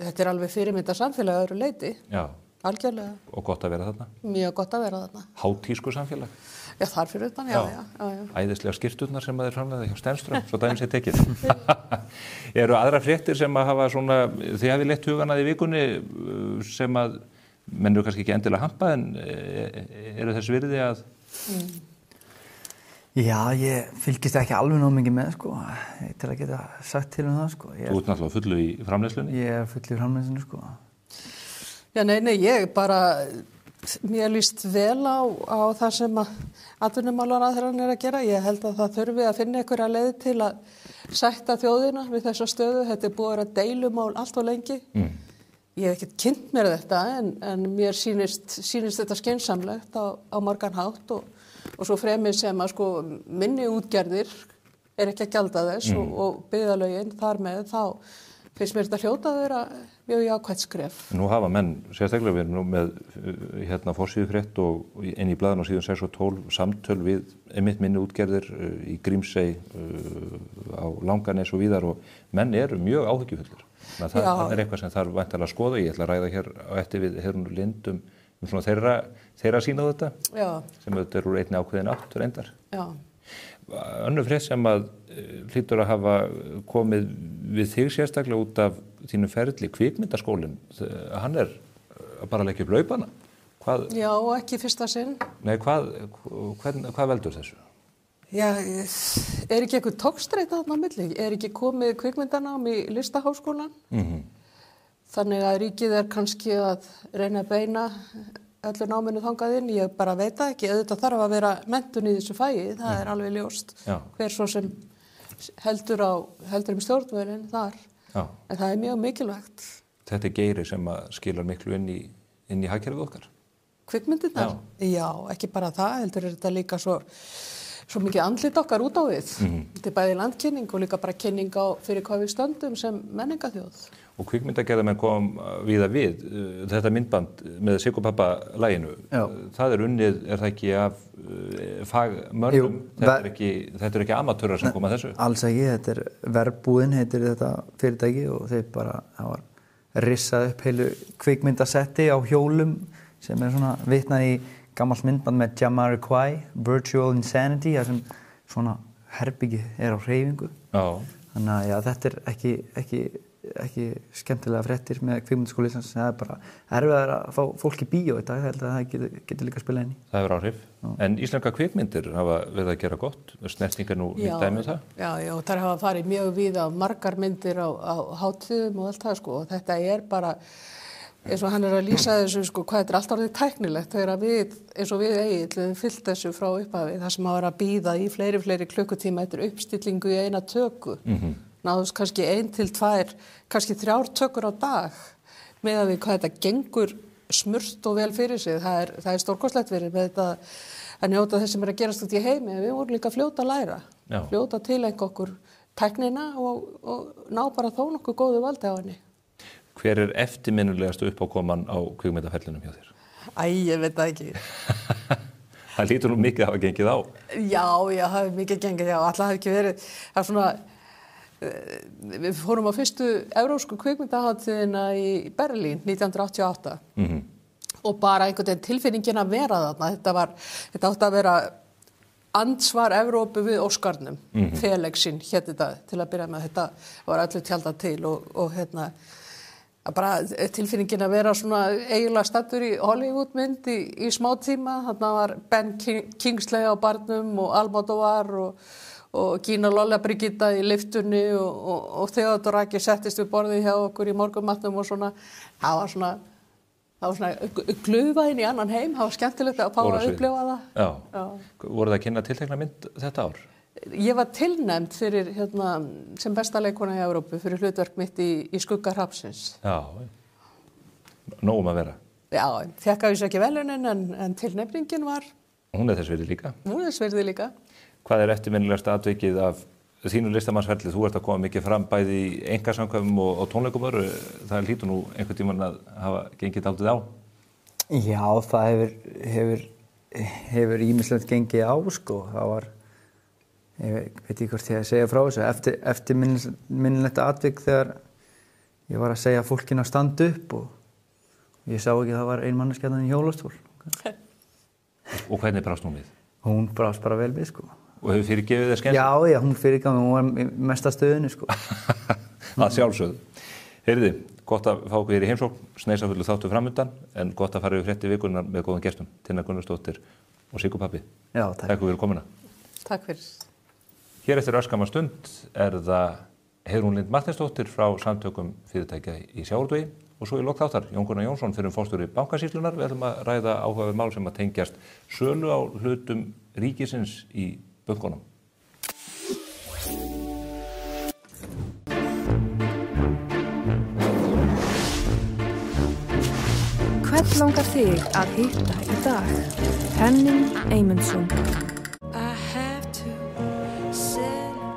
þetta er alveg fyrirmynda samfélag öðru leyti. Já. Algjörlega. Og gott að vera þarna? Mjög gott að vera þarna. Hátísku samfélag? Já, þar fyrir utan, já. Æðislega skyrturnar sem þeir framleiða hjá Stenström, svo dæmis er tekið. Eru aðra fréttir sem að hafa svona, þið hafið leitt hugan að í vikunni sem að menn eru kannski ekki endilega hampa en eru þess virði að... Já, ég fylgist ekki alveg nóg mikið með, sko, til að geta sagt til það, sko. Þú ert náttúrulega fullu í framleiðslunni? Ég er fullu í framleiðslunni, sko. Já, nei, ég bara, mér líst vel á það sem að atvinnumálaráðherrann er að gera. Ég held að það þurfi að finna einhverja leið til að sætta þjóðina við þessa stöðu. Þetta er búið að vera deilumál allt of lengi. Ég hef ekkert kynnt mér þetta, en mér sýnist þetta skynsamlegt á margan hátt og svo fremið sem að sko minni útgerðir er ekki að gjalda þess og byggðalögin þar með þá finnst mér þetta hljóta að vera mjög jákvætt skref. Nú hafa menn, sérstaklega við erum nú með forsíðufrétt og inn í blaðinu á síðan 6 og 12 samtöl við einmitt minni útgerðir í Grímsey, á Langanes og víðar og menn eru mjög áhyggjufullir. Það er eitthvað sem þarf væntanlega að skoða. Ég ætla að ræða hér á eftir við Heyrúnu Lind um svona þeirra sýn á þetta. Já. Sem þetta eru einni ákveðin átt reyndar. Já. Önnur frétt sem að hlýtur að hafa komið við þig sérstaklega út af þínu ferli, kvikmyndaskólinn, hann er bara að leggja upp laupana. Já, ekki fyrsta sinn. Nei, hvað veldur þessu? Já, er ekki eitthvað tókstreita þarna á milli? Er ekki komið kvikmyndanám í Listaháskólann? Þannig að ríkið er kannski að reyna að beina öllu náminu þangað inn. Ég bara veit það ekki, auðvitað þarf að vera menntun í þessu fæi, það er alveg ljóst. Já. Hver svo sem heldur stjórnvölinn þar. Já. En það er mjög mikilvægt. Þetta er geiri sem að skilar miklu inn í inn í hagkerfið okkar?
Kvikmyndirnar? Já, ekki bara það, heldur þetta líka svo mikið andlit okkar út á við. Þetta bæði landkynning og líka bara kynning fyrir hvað við stöndum sem menningaþjóð.
Og kvikmyndagerðarmenn kom víða við. Þetta myndband með Siggu Pappa-laginu, það unnið, það ekki af fagmönnum? Þetta er ekki amatúrar sem koma að þessu?
Alls ekki, þetta Verbúðin heitir þetta fyrirtæki og það var rissað upp heilu kvikmyndasetti á hjólum sem svona vitnað í gammalt myndband með Jamiroquai, Virtual Insanity, þar sem svona herbyggi á hreyfingu. Þannig að þetta ekki skemmtilega fréttir með kvikmyndaskóla Íslands. Það bara erfiðar að fá fólk í bíó í dag, held að það getur líka að spila inn í.
Það hefur áhrif. En íslenska kvikmyndir hafa verið að gera gott, snertingar nú í dæmi það?
Já, þær hafa farið mjög víða margar myndir á hátíðum og allt það sko, og þetta bara eins og hann að lýsa þessu sko, hvað þetta alltaf orðið tæknilegt þegar við, eins og við Egill, fyllt þessu frá upphafi, það sem að vera að bíða í fleiri klukkutíma eftir uppstillingu í eina töku. Náðust kannski 1 til 2, kannski 3 tökur á dag með að við hvað þetta gengur smurt og vel fyrir sig. Það er stórkostlegt verið með þetta að njóta þess sem að gerast út í heimi. Við vorum líka fljóta að læra, fljóta að tileinka okkur tæknina og ná bara þó nokkuð góðu valdi á henni.
Hver eftirminnilegast uppákoman á kvikmyndaferlinum hjá þér?
Ég veit það ekki.
Það lítur nú mikið að hafa gengið á. Já,
það hefur mikið gengið, alltaf hefur ekki verið. Það svona, við fórum á fyrstu evrópsku kvikmyndahátíðina í Berlín 1988 og bara einhvern veginn tilfinningin að vera þarna. Þetta átti að vera ansvar Evrópu við Óskarnum, Felixin hét þetta til að byrja með. Þetta var öllu tjaldað til og bara tilfinningin að vera svona eiginlega staddur í Hollywoodmynd í smá tíma. Þarna var Ben Kingsley á barnum og Almodóvar og Gina Lolla Brigitta í lyftunni og Theodor Raki settist við borðið hjá okkur í morgunmatnum og svona. Það var svona glufa inn í annan heim. Það var skemmtilegt að fá að upplifa það.
Já. Voru það að kynna tiltekna mynd þetta ár?
Ég var tilnefnd fyrir sem besta leikona í Evrópu fyrir hlutverk mitt í Skugga hrafnsins.
Já, nóg að vera.
Já, fékk að vísu ekki velunin en tilnefningin var.
Hún þess virði líka.
Hún þess virði líka.
Hvað eftirminnilegasta atvikið af þínu listamannsferli? Þú ert að koma mikið fram bæði í einkasamkvæmum og tónleikum öðru. Það hlýtur nú einhvern tímann að hafa gengið dálítið á.
Já, það hefur ýmislegt gengið á sko. Það var ég veit ekki hvort ég að segja frá þessu eftirminnilegt atvik þegar ég var að segja fólkinu að standa upp og ég sá ekki að það var ein manneskja í hjólastól.
Og hvernig brást hún við?
Hún brást bara vel við sko.
Og hefur fyrirgefið þér skemmt?
Já, hún fyrirgaf mig, hún var mest að stöðunni sko.
Það sjálfsögðu. Heyrðu, gott að fá okkur hér í heimsókn, sneisafullu þáttu framundan, en gott að fara yfir fréttir vikunnar með góðum gestum, Tinna Gunnarsdóttir og Siggu Pappi.
Já, takk
fyrir komuna.
Takk fyrir.
Hér eftir örskamma stund það Heiðrún Lind Marteinsdóttir frá samtökum fyrirtækja í sjávarútvegi og svo í lok þáttar Jón Gunnar Jónsson fyrir forstjóri Bankasýslunnar. Við ætlum að ræða áhugaverð mál sem að tengjast sölu á hlutum ríkisins í bönkunum.
Hvern langar þig að hitta í dag? Henning Eymundsson.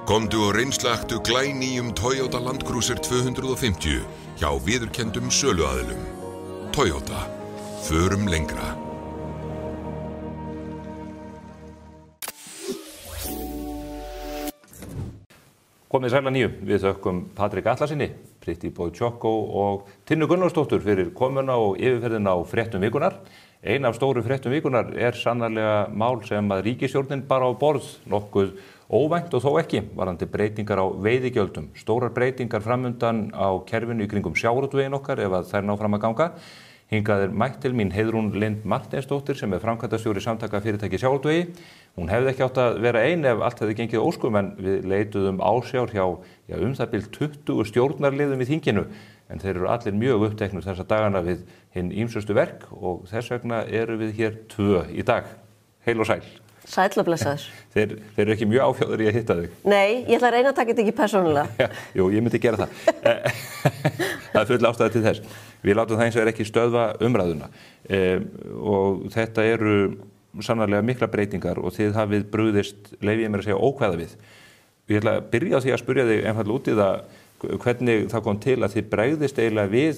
Komdu og reynslaktu glænýjum Toyota Land Cruiser 250 hjá viðurkenndum söluaðilum. Toyota. Förum lengra.
Komið sæl að nýju. Við þökkum Patrik Atlasinni, Pretty Boy Choco og Tinnu Gunnarsdóttur fyrir komuna og yfirferðina á fréttum vikunar. Ein af stóru fréttum vikunar sannarlega mál sem að ríkisstjórnin bara á borð nokkuð óvænt og þó ekki varðandi breytingar á veiðigjöldum. Stórar breytingar framundan á kerfinu í kringum sjávarútveginn okkar ef að þær ná fram að ganga. Hingað mætt til mín Heiðrún Lind Marteinsdóttir sem framkvæmdastjóri samtaka fyrirtæki sjávarútvegi. Hún hefði ekki átt að vera ein ef allt hefði gengið óskum en við leituðum ásjár hjá það bil 20 stjórnarliðum í þinginu. En þeir eru allir mjög uppteknir þessa dagana við hinn ýmsustu verk og þess vegna eru við hér 2 í dag. Heil og sæl.
Sæll og blessaður.
Þeir eru ekki mjög áfjáður í að hitta þig.
Nei, ég ætla að reyna að taka þetta ekki persónulega.
Jú, ég myndi gera það. Það er full ástæða til þess. Við látum það eins og ekki stöðva umræðuna og þetta eru sannarlega mikla breytingar og þið hafið brugðist, leyfi ég mér að segja, ókvæða við. Ég ætla að byrja á því að spyrja þig einfaldlega út í það hvernig það kom til að þið bregðist eiginlega við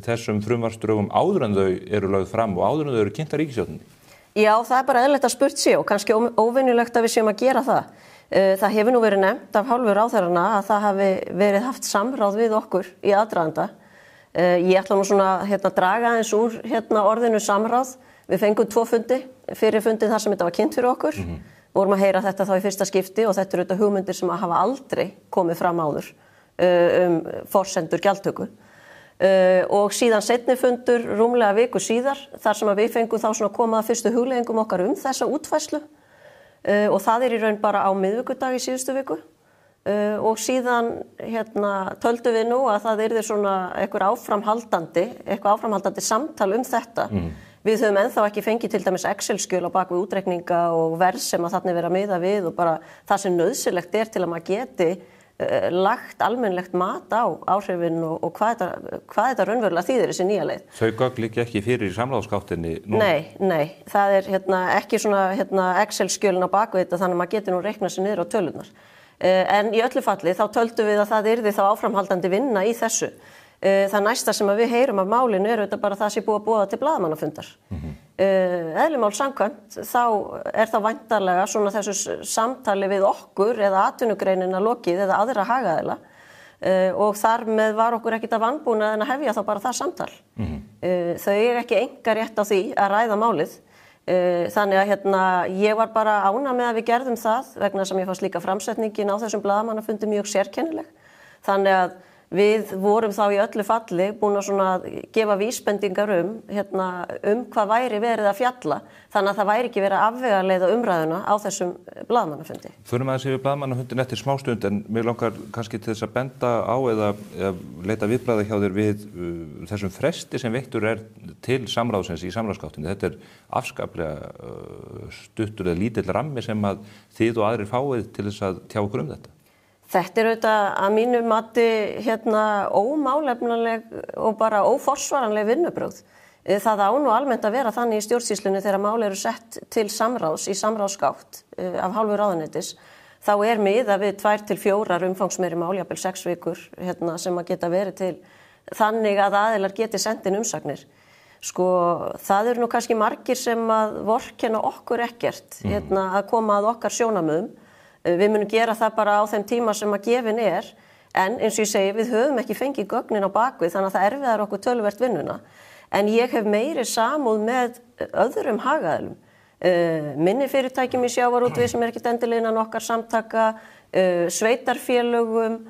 þessum frumvarpsdrögum áður en þau eru lögð fram og áður en þau eru kynnt af ríkisstjórninni.
Já, það er bara eðlilegt að spurt sig og kannski óvenjulegt að við séum að gera það. Það hefur nú verið nefnt af hálfu ráðherranna að það hafi verið haft samráð við okkur í aðdraganda. Ég ætla nú svona draga eins úr orðinu samráð. Við fengum 2 fundi, fyrir fundin þar sem þetta var kynnt fyrir okkur. Vorum að heyra þetta þá í fyrsta skipti og þetta eru auðvitað hugmyndir sem hafa aldrei komið fram áður forsendur gjaldtöku. Og síðan seinni fundur rúmlega viku síðar þar sem að við fengum þá svona komað fyrstu hugleiðingum okkar þessa útfærslu og það í raun bara á miðvikudag í síðustu viku og síðan töldum við nú að það yrði svona eitthvað áframhaldandi samtal þetta. Við höfum ennþá ekki fengið til dæmis Excel-skjöl á bak við útreikninga og verð sem að þarna vera að miða við og bara það sem nauðsynlegt til að maður geti lagt almennilegt mat á áhrifin og hvað þetta raunverulega þýðir þessi nýja leið.
Þau gögn liggja ekki fyrir í samráðsgáttinni núna?
Nei, það er ekki svona Excel-skjölin á bakvið þetta þannig að maður getur nú reiknað sér niður á tölurnar. En í öllu falli þá töldum við að það yrði þá áframhaldandi vinna í þessu. Það næsta sem við heyrum af málinu þetta bara það sé búið að boða til blaðamannafundar. Eðli mál samkvæmt þá það væntanlega svona þessu samtali við okkur eða atvinnugreinina lokið eða aðra hagaðila og þar með var okkur ekkert að vanbúna en að hefja þá bara það samtal. Þau ekki enga rétt á því að ræða málið. Þannig að ég var bara ánægð með að við gerðum það vegna sem ég fannst líka framsetningin á þessum blaðamannafundi mjög sérkennileg. Þannig að við vorum þá í öllu falli búin að svona gefa vísbendingar hvað væri verið að fjalla þannig að það væri ekki verið að afvegaleiða umræðuna á þessum blaðamannafundi.
Förum aðeins yfir blaðamannafundin eftir smástund en mig langar kannski til þess að benda á eða leita viðbragða hjá þér við þessum fresti sem veittur til samráðsins í samráðsgáttinni. Þetta afskaplega stuttur eða lítill rammi sem að þið og aðrir fáið til þess að tjá okkur þetta.
Þetta auðvitað að mínu mati ómálefnaleg og bara óforsvaranleg vinnubrögð. Það á nú almennt að vera þannig í stjórnsýslunni þegar mál eru sett til samráðs í samráðsgátt af hálfu ráðuneytis. Þá miðað við 2 til 4 umfangsmeiri mál, jafnvel 6 vikur sem að geta verið til þannig að aðilar geti sent inn umsagnir. Það eru nú kannski margir sem að vorkenna okkur ekkert að koma að okkar sjónarmiðum. Við munum gera það bara á þeim tíma sem að gefin en eins og ég segi, við höfum ekki fengið gögnin á bakvið þannig að það erfiðar okkur töluvert vinnuna. En ég hef meiri samúð með öðrum hagaðilum. Minni fyrirtækjum í sjávarútvegi sem ekki endilega innan okkar samtaka, sveitarfélögum,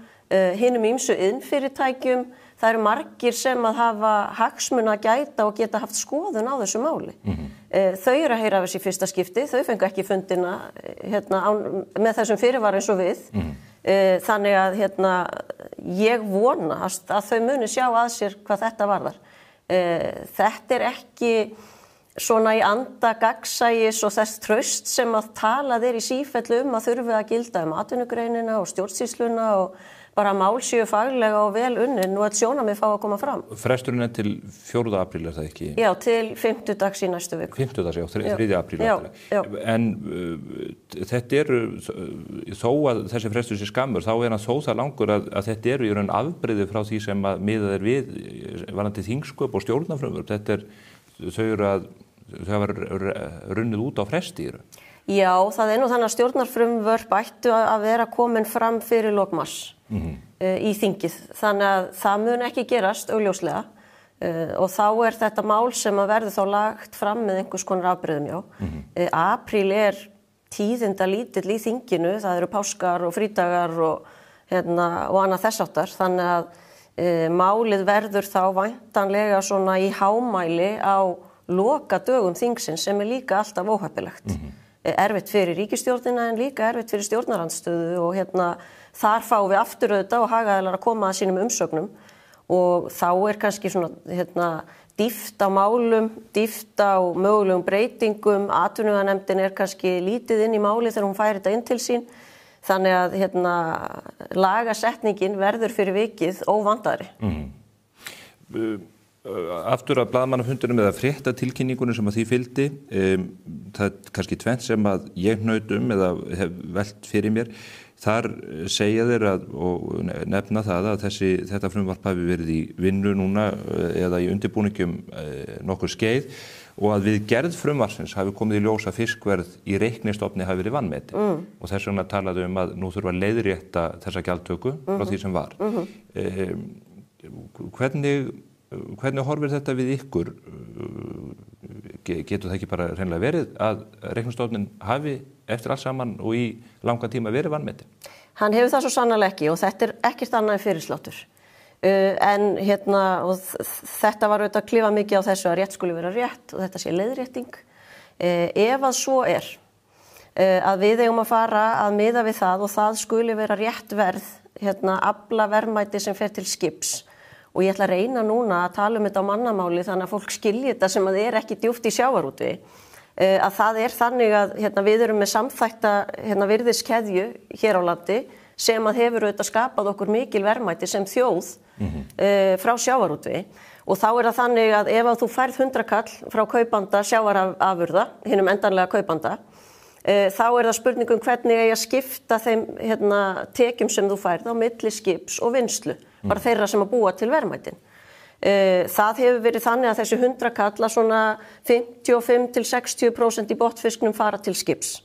hinum ýmsu iðnfyrirtækjum. Það eru margir sem að hafa hagsmuna að gæta og geta haft skoðun á þessu máli. Þau eru að heyra af þessi í fyrsta skipti, þau fengu ekki fundina með þessum fyrirvara eins og við. Þannig að ég vona að þau muni sjá að sér hvað þetta varðar. Þetta ekki svona í anda gagnsæis og þess traust sem að talað í sífellu að þurfi að gilda atvinnugreinina og stjórnsýsluna og bara mál séu faglega og vel unnin og að sjónarmið fá að koma fram.
Fresturinn til 4. apríl það ekki?
Já, til 5. dags í næstu viku.
5. dags, já, 3. apríl. Já. En þetta þó að þessi frestur sé skammur, þá hann þó það langur að þetta í raun afbrigði frá því sem að miðað við varðandi þingsköp og stjórnarfrumvörp. Þau hafa runnið út á fresti í raun.
Já, það nú þannig að stjórnarfrumvörp ættu að vera komin fram fyrir lok mars í þingið. Þannig að það mun ekki gerast augljóslega og þá þetta mál sem að verður þá lagt fram með einhvers konar afbrigðum, já. Apríl tíðinda lítill í þinginu, það eru páskar og frídagar og annað þess háttar. Þannig að málið verður þá væntanlega svona í hámæli á loka dögum þingsins sem líka alltaf óheppilegt. Erfitt fyrir ríkisstjórnina en líka erfitt fyrir stjórnarandstöðu og þar fáum við aftur auðvitað og hagaðilar að koma að sínum umsögnum og þá kannski svona dýpt á málum, dýpt á mögulegum breytingum, atvinnuveganefndin kannski lítið inn í máli þegar hún fær þetta inn til sín þannig að lagasetningin verður fyrir vikið óvandaðri.
aftur að blaðamannafundinum eða fréttatilkynningunum sem að því fylgdi, það er kannski tvennt sem að ég hnaut eða hef velt fyrir mér. Þar segja þeir og nefna það að þetta frumvarp hafi verið í vinnu núna eða í undirbúningum nokkur skeið og að við gerð frumvarpsins hafi komið í ljós að fiskverð í reiknistofni hafi verið vanmetið og þess vegna talaðu að nú þurfa að leiðrétta þessa gjaldtöku frá því sem var. Hvernig horfir þetta við ykkur? Getur það ekki bara hreinlega verið að reiknistofnin hafi eftir allt saman og í langan tíma verið vanmetið?
Hann hefur það svo sannarlega ekki og þetta er ekkert annað en fyrirsláttur. En og þetta var auðvitað að klifa mikið á þessu að rétt skuli vera rétt og þetta sé leiðrétting. Ef að svo er að við eigum að fara að miða við það og það skuli vera rétt verð, afla verðmæti sem fer til skips. Og ég ætla að reyna núna að tala þetta á mannamáli þannig að fólk skilji þetta sem að er ekki djúpt í sjávarútvegi. Að það er þannig að við erum með samþætta virðiskeðju hér á landi sem að hefur auðvitað skapað okkur mikil verðmæti sem þjóð frá sjávarútvegi. Og þá er það þannig að ef að þú færð 100 kall frá kaupanda sjávarafurða, hinum endanlega kaupanda, þá er það spurningum hvernig eigi að skipta þeim tekjum sem þú færð á milli skips og vinnslu. Bara þeirra sem að búa til verðmætin. Það hefur verið þannig að þessi 100 kalla svona 55-60% í botnfisknum fara til skips.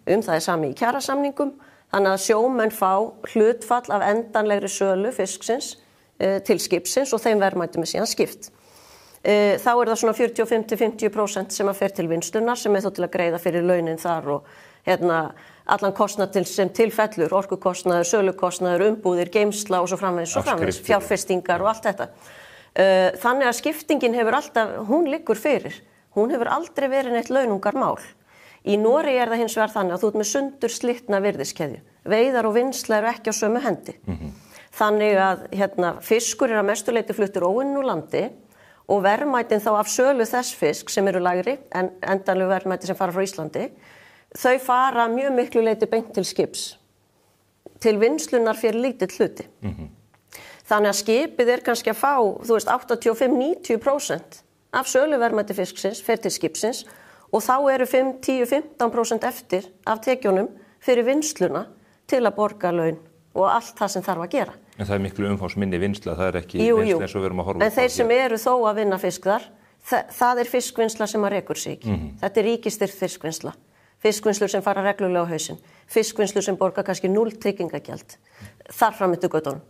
Það er sami í kjarasamningum, þannig að sjómenn fá hlutfall af endanlegri sölu fisksins til skipsins og þeim verðmætum er síðan skipt. Þá er það svona 45-50% sem að fer til vinslunar sem er þó til að greiða fyrir launin þar og allan kostnað sem tilfellur, orkukostnaður, sölukostnaður, umbúðir, geymsla og svo framvegis, fjárfestingar og allt þetta. Þannig að skiptingin hefur alltaf, hún liggur fyrir, hún hefur aldrei verið neitt launungarmál. Í Noregi er það hins vegar þannig að þú ert með sundur slitna virðiskeðju. Veiðar og vinnsla eru ekki á sömu hendi. Þannig að fiskur er að mestu leyti fluttur óunninn úr landi og verðmætin þá af sölu þess fisk sem eru lægri en endanlegu verðmæti sem fara frá Íslandi, þau fara mjög miklu leyti beint til skips. Til vinslunar fyrir lítill hluti. Þannig að skipið er kannski að fá, 85-90% af söluverðmæti fisksins fer til skipsins og þá eru 5-10-15% eftir af tekjunum fyrir vinsluna til að borga laun og allt það sem þarf að gera.
En það er miklu umfangsminni vinsla, það er ekki vinsla eins og við erum að horfa á.
En þeir sem eru þó að vinna fisk þar, það er fiskvinnsla sem að rekur sig ekki. Þetta er ríkisstyrkt fiskvinnsla. Fiskvinnslur sem fara reglulega á hausinn. Fiskvinnslur sem borga kannski 0 tryggingagjald. Þar fram eftir göttunum.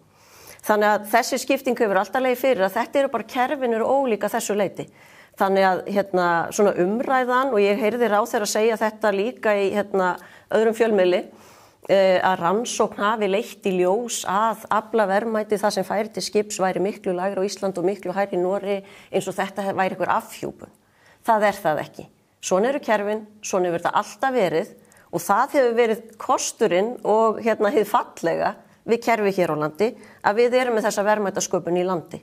Þannig að þessi skipting hefur alltaf legið fyrir að þetta eru bara kerfin eru ólíka þessu leyti. Þannig að svona umræðan og ég heyrði ráðherra segja þetta líka í öðrum fjölmiðli að rannsókn hafi leitt í ljós að afla verðmæti það sem færi til skips væri miklu lægra á Íslandi og miklu hærri í Noregi eins og þetta væri einhver afhjúpun. Það er það ekki. Svona eru kerfin, svona hefur þetta alltaf verið og það hefur verið kosturinn og hið fallega við kerfi hér á landi að við erum með þessa verðmætasköpun í landi.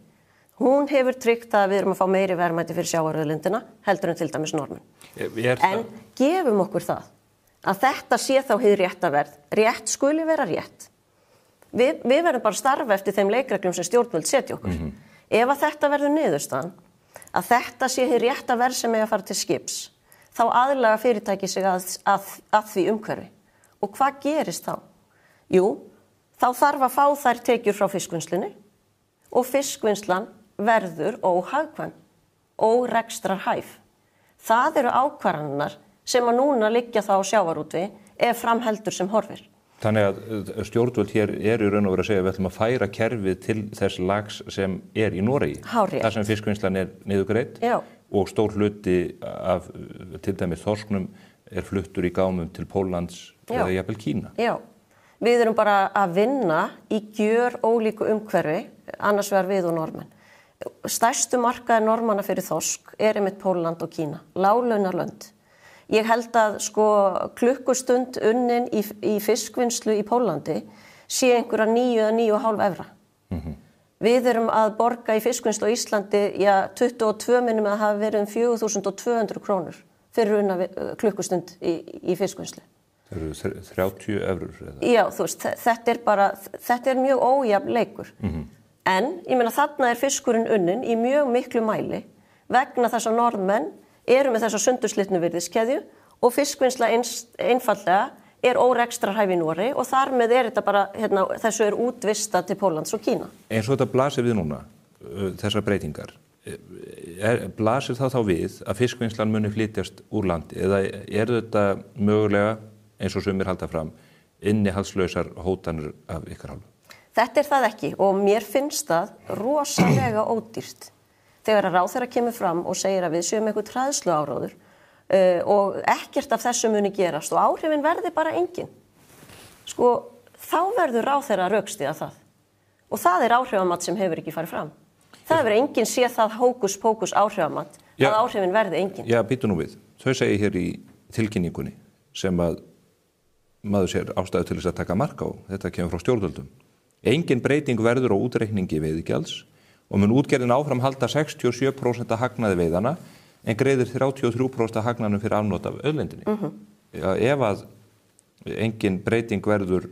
Hún hefur tryggt að við erum að fá meiri verðmæti fyrir sjávarauðlindina heldur en til dæmis Norðmenn. En gefum okkur það að þetta sé þá hið rétta verð. Rétt skuli vera rétt. Við verðum bara að starfa eftir þeim leikreglum sem stjórnvöld setja okkur. Ef að þetta verður niðurstaðan, að þetta sé hið rétta verð sem er að fara til skips, þá aðlaga fyrirtæki sig að því umhverfi. Og hvað gerist þá? Jú, þá þarf að fá þær tekjur frá fiskvinnslunni og fiskvinnslan verður óhagkvæm, órekstrarhæf. Það eru ákvarðanirnar sem að núna liggja þá á sjávarútvegi ef framheldur sem horfir.
Þannig að stjórnvöld hér eru í raun og veru að segja að við ætlum að færa kerfið til þess lags sem er í Noregi.
Hárrétt.
Þar sem fiskvinnslan er niðurgreidd og stór hluti af til dæmis þorsknum er fluttur í gámum til Póllands eða jafnvel Kína.
Já, við erum bara að vinna í gjör ólíku umhverfi, annars vegar við og Norðmenn. Stærstu markaðir Norðmanna fyrir þorsk er einmitt Pólland og Kína, láglaunalönd. Ég held að klukkustund unnin í fiskvinnslu í Póllandi sé einhverja 9 eða 9,5 evra. Við erum að borga í fiskvinnslu á Íslandi, 22 minnum að hafa verið 4.200 krónur fyrir unna klukkustund í fiskvinnslu.
Það eru 30 evrur?
Já, þetta er mjög ójafn leikur. En ég meina þarna fiskurinn unnin í mjög miklu mæli vegna þess að Norðmenn eru með þessa sundurslitnu virðiskeðju og fiskvinnsla einfallega órekstrarhæf í Noregi og þar með þetta bara, þessu útvista til Póllands og Kína.
Eins og þetta blasir við núna, þessar breytingar, blasir þá við að fiskvinnslan muni flytjast úr landi eða þetta mögulega, eins og sumir halda fram, innihaldslausar hótanir af ykkar hálfu?
Þetta það ekki og mér finnst það rosalega ódýrt þegar að ráðherra kemur fram og segir að við séum eitthvað hræðsluáróður og ekkert af þessu muni gerast og áhrifin verði bara engin. Sko, þá verður ráðherra að rökstyðja það. Og það áhrifamat sem hefur ekki farið fram. Það hefur enginn séð það hókus pókus áhrifamat að áhrifin verði engin.
Já, býtu nú við. Þau segir hér í tilkynningunni sem að maður sér ástæðu til þess að taka mark á. Þetta kemur frá stjórnvöldum. Engin breyting verður á útreikningi veiðigjalds og mun útgerðin áfram halda 67% hagnaði veiðana en greiðir 33% hagnanum fyrir afnot af auðlindinni. Ef að engin breyting verður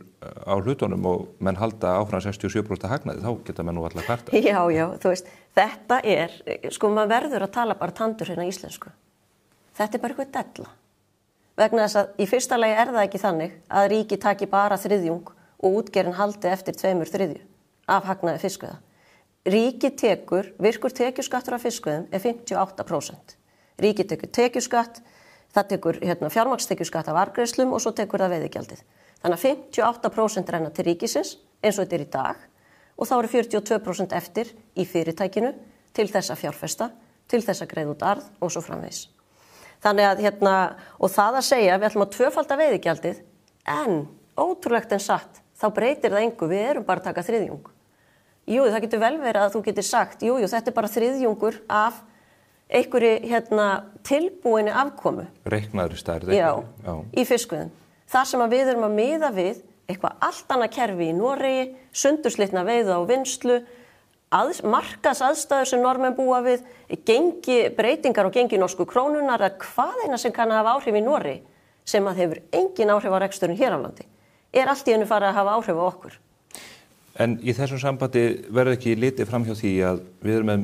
á hlutunum og menn halda áfram 67% hagnaði, þá geta menn nú allar kvarta.
Já, þú veist, þetta sko maður verður að tala bara tandur hérna íslensku. Þetta bara eitthvað della. Vegna þess að í fyrsta lagi það ekki þannig að ríki taki bara þriðjung og útgerðin haldi eftir 2/3 af hagnaði fiskveiða. Ríki tekur, virkur tekjuskattur af fiskveiðum 58%. Ríki tekur tekjuskatt, það tekur fjármagnstekjuskatt af arðgreiðslum og svo tekur það veiðigjaldið. Þannig að 58% renna til ríkisins eins og þetta í dag og þá eru 42% eftir í fyrirtækinu til þess að fjárfesta, til þess að greiða út arð og svo framvegis. Þannig að og það að segja við ætlum að tvöfalda veiðigjaldið en ótrúlegt en satt, þá breytir það engu, við erum bara að taka þriðjung. Jú, það getur vel verið að þú getur sagt, jú, þetta bara þriðjungur af einhverju tilbúinni afkomu.
Reiknaðri stærð.
Já, í fiskveiðum. Þar sem að við erum að miða við eitthvað allt annað kerfi í Noregi, sundurslitna veiða og vinnslu, markaðsaðstæður sem Norðmenn búa við, breytingar og gengi norsku krónunar, að hvað eina sem kann að hafa áhrif í Noregi sem að hefur engin áhrif á reksturinn hér á landi, allt í einu farið að hafa áhrif á okkur.
En í þessum sambandi verður ekki litið fram hjá því að við erum með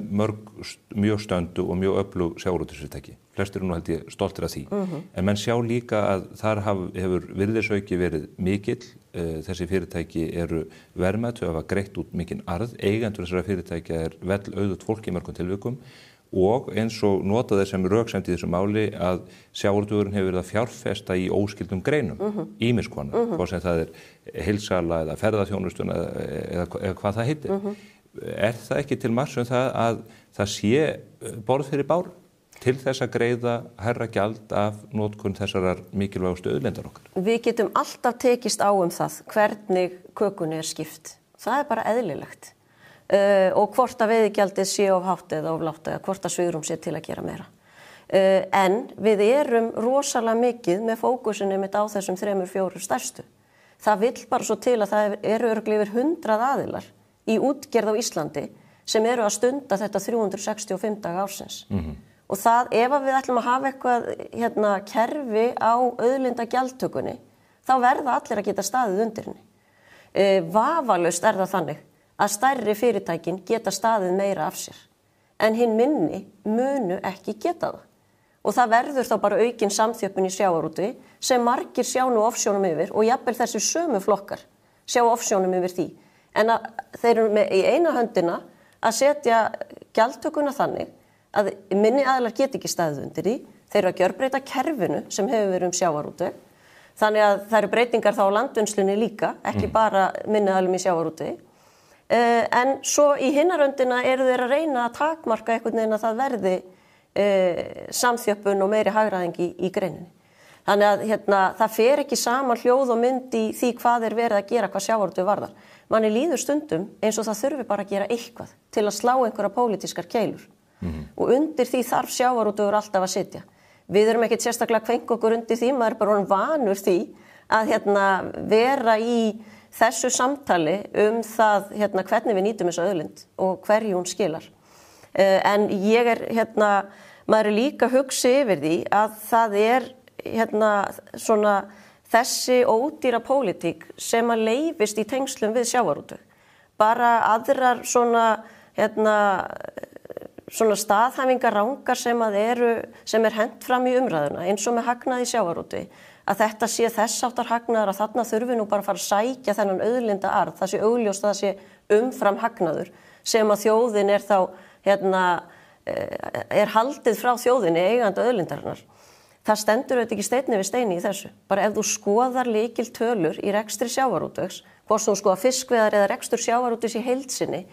mjög stöndu og mjög öflug sjávarútvegsfyrirtæki. Flestir nú held ég stoltir af því. En menn sjá líka að þar hefur virðisauki verið mikill. Þessi fyrirtæki eru verðmæt, þau hafa greitt út mikinn arð. Eigendur þessara fyrirtækja vel auðugt fólk í mörgum tilvikum og eins og nota þeir sem röksemd í þessu máli að sjávarútvegurinn hefur verið að fjárfesta í óskyldum greinum, ýmiss konar, hvort sem það heilsala eða ferðaþjónustuna eða hvað það heitir. Það ekki til marks það að það sé borð fyrir bár til þess að greiða hærra gjald af notkun þessarar mikilvægustu auðlindar okkar?
Við getum alltaf tekist á það hvernig kökunni skipt. Það bara eðlilegt. Og hvort að veiðigjaldið sé of hátt eða of lágt eða hvort að svigrúm sé til að gera meira. En við erum rosalega mikið með fókusinu á þessum 3-4 stærstu. Það vill bara svo til að það eru örugglega yfir 100 aðilar í útgerð á Íslandi sem eru að stunda þetta 365 daga ársins. Og það, ef við ætlum að hafa eitthvað kerfi á auðlindagjaldtökunni, þá verða allir að geta staðið undir henni. Vafalaust það þannig að stærri fyrirtækin geta staðið meira af sér. En hinn minni munu ekki geta það. Og það verður þá bara aukin samþjöppun í sjávarútvegi sem margir sjá nú offsjónum yfir og jafnvel þessi sömu flokkar sjá offsjónum yfir því. En þeir eru með í eina höndina að setja gjaldtökuna þannig að minni aðilar geti ekki staðið undir því. Þeir eru að gjörbreyta kerfinu sem hefur verið sjávarútveg. Þannig að það eru breytingar þá á landvinnslunni líka, ekki bara minni aðilum í sjávarútvegi. En svo í hinnaröndina eru þeir að reyna að takmarka einhvern veginn að það verði samþjöppun og meiri hagræðing í greininni. Þannig að það fer ekki saman hljóð og mynd í því hvað verið að gera, hvað sjávarútveg varðar. Manni líður stundum eins og það þurfi bara að gera eitthvað til að slá einhverja pólitískar keilur. Og undir því þarf sjávarútvegur alltaf að sitja. Við erum ekkert sérstaklega kveng okkur undir því, maður bara vanur því að vera í þessu samtali það hvernig við nýtum þessu auðlind og hverju hún skilar. En ég maður líka hugsi yfir því að það svona þessi ódýra pólitík sem að leyfist í tengslum við sjávarútveg. bara aðrar svona staðhæfingar rangar sem er hent fram í umræðuna, eins og með hagnað í sjávarútvegi, að þetta sé þess áttar hagnaður að þarna þurfi nú bara að fara að sækja þennan auðlinda arð, það sé augljóst að það sé umfram hagnaður sem að þjóðin er þá, er haldið frá þjóðinni eigandi auðlindarinnar. Það stendur auðvitað ekki steini við steini í þessu. Bara ef þú skoðar lykiltölur í rekstri sjávarútvegs, hvort þú skoðar fiskveiðar eða rekstur sjávarútvegs í heild sinni,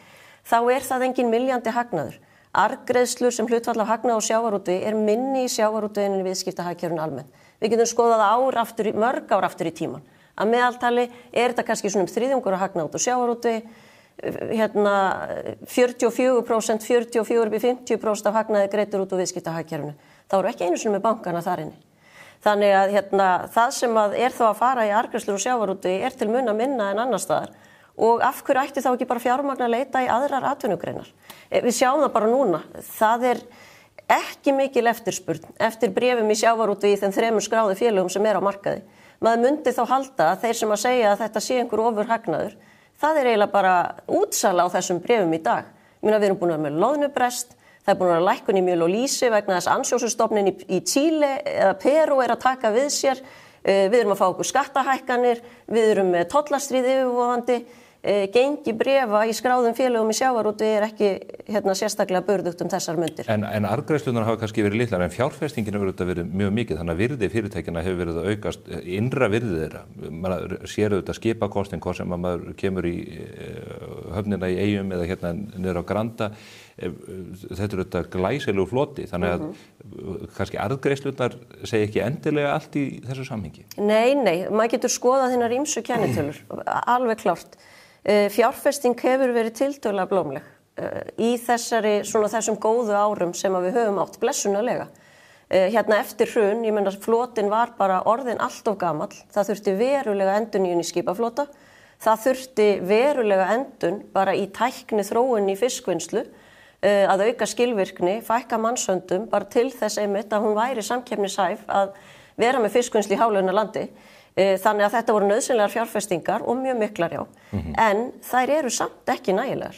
þá er það engin myljandi hagnaður. Arðgreiðslur sem hlutfall af hagnað á sjávarútvegi er minni í sjávarútveginu en viðskiptahagkerfinu almennt. Við getum skoðað mörg ár aftur í tíman. Að meðaltali er þetta kannski svona þriðjungur að hagnað út á sjávarútvegi, 44%, 44-50% af hagnaði greiddur út úr viðskiptahagkerfinu. Það voru ekki einu sinni með bankana þar inni. Þannig að það sem er þá að fara í arðgreiðslur og sjávarútvegi er til muna minna en annars staðar. Og af hverju ætti þá ekki bara fjármagn að leita í aðrar atvinnugreinar? Við sjáum það bara núna. Það er ekki mikil eftirspurn eftir bréfum í sjávarútvegi í þeim 3 skráðu félögum sem er á markaði. Maður myndi þá halda að þeir sem að segja að þetta sé einhver ofurhagnaður, það er eiginlega bara útsala á þessum bréfum í dag. Við erum búin að vera með loðnubrest, það er búin að vera lækkun í mjöl og lýsi vegna þess ansjósustofnin í Chile eða Perú er að taka við sér. Við erum að fá okkur skattahækkanir, við erum með tollastríð yfirvofandi, gengi bréfa í skráðum félögum í sjávarútvegi er ekki sérstaklega burðugt þessar mundir.
En arðgreiðslurnar hafa kannski verið litlar, en fjárfestingin hefur verið mjög mikið, þannig að virði fyrirtækjanna hefur verið að aukast, innra virði þeirra. Maður sér auðvitað skipakostin, hvað sem að maður kemur í höfnina í Eyjum eða niður á Granda. Þetta er auðvitað glæsilegu floti, þannig að kannski arðgreiðslurnar segja ekki endilega allt í þessu samhengi.
Nei, maður getur skoðað hinar ýmsu kennitölur, alveg klárt. Fjárfesting hefur verið tiltölulega blómleg í þessum góðu árum sem við höfum átt blessunarlega. Eftir hrun, ég meina flotin var bara orðin allt of gamall, það þurfti verulega endurnýjun í skipaflota, það þurfti verulega endun bara í tækni þróun í fiskvinnslu, að auka skilvirkni, fækka mannshöndum bara til þess einmitt að hún væri samkeppnishæf að vera með fiskvinnslu í hálendalandi. Þannig að þetta voru nauðsynlegar fjárfestingar og mjög miklar, já. En þær eru samt ekki nægilegar.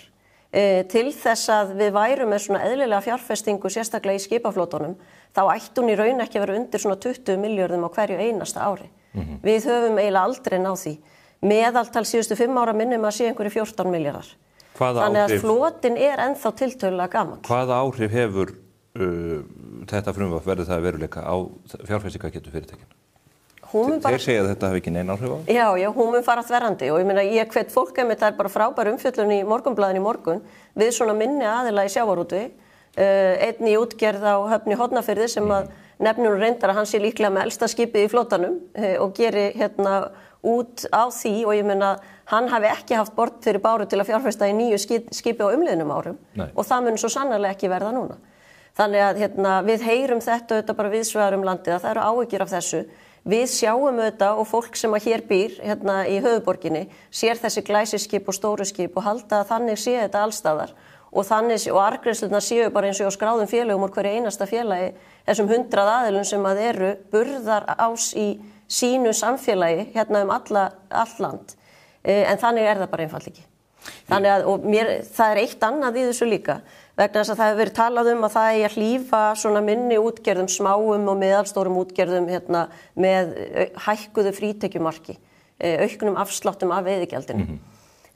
Til þess að við værum með svona eðlilega fjárfestingu, sérstaklega í skipaflotunum, þá ætti hún í raun ekki að vera undir svona 20 milljörðum á hverju einasta ári. Við höfum eiginlega aldrei náð því. Meðaltal síðustu 5 ára minnum að sé einhverju 14 milljarðar. Þannig að flotin er ennþá tiltölulega gamall.
Hvaða áhrif hefur þetta frumvarp verið það veruleika á fjárfestingargetu fyrirtækjanna? Þeir segja að þetta hafi ekki nein áhrif á?
Já, hún mun fara þverrandi og ég hvet fólk það er bara frábær umfjöllun í Morgunblaðinu í morgun við svona minni aðila í sjávarútvegi, einn í útgerð á Höfn í Hornafirði sem að nefnum reyndar að hann sé líklega með elsta skipið í flotanum og geri út á því og ég meina hann hafi ekki haft borð fyrir báru til að fjárfesta í nýju skipi á umliðnum árum. Nei. Og það mun svo sannarlega ekki verða núna. Þannig að við heyrum þetta bara viðsvegar landið að það eru áhyggjur af þessu. Við sjáum og fólk sem að hér býr í höfuðborginni sér þessi glæsiskip og stóru skip og halda að þannig sé þetta allstaðar og arðgreiðslurnar séu bara eins og á skráðum félögum úr hverju einasta félagi þessum 100 aðilum sem að eru burðarás í sínu samfélagi allt land. En þannig er það bara einfalt ekki. Þannig að það er eitt annað í þessu líka vegna þess að það hefur verið talað að það eigi að hlífa svona minni útgerðum, smáum og meðalstórum útgerðum með hækkuðu frítekjumarki, auknum afsláttum af veiðigjaldinu.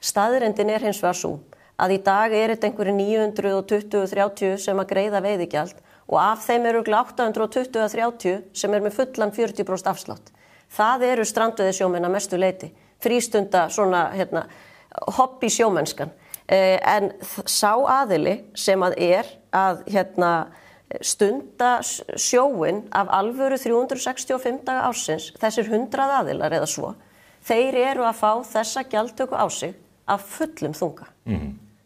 Staðreyndin er hins vegar sú að í dag er þetta einhverju 920-30 sem að greiða veiðigjald og af þeim eru 820-30 sem er með fullan 40% afslátt. Það eru strandveiðisjómenn að mestu leyti, frístunda svona hobby sjómennskan. En sá aðili sem að stunda sjóin af alvöru 365 daga ársins, þessir 100 aðilar eða svo, þeir eru að fá þessa gjaldtöku á sig af fullum þunga.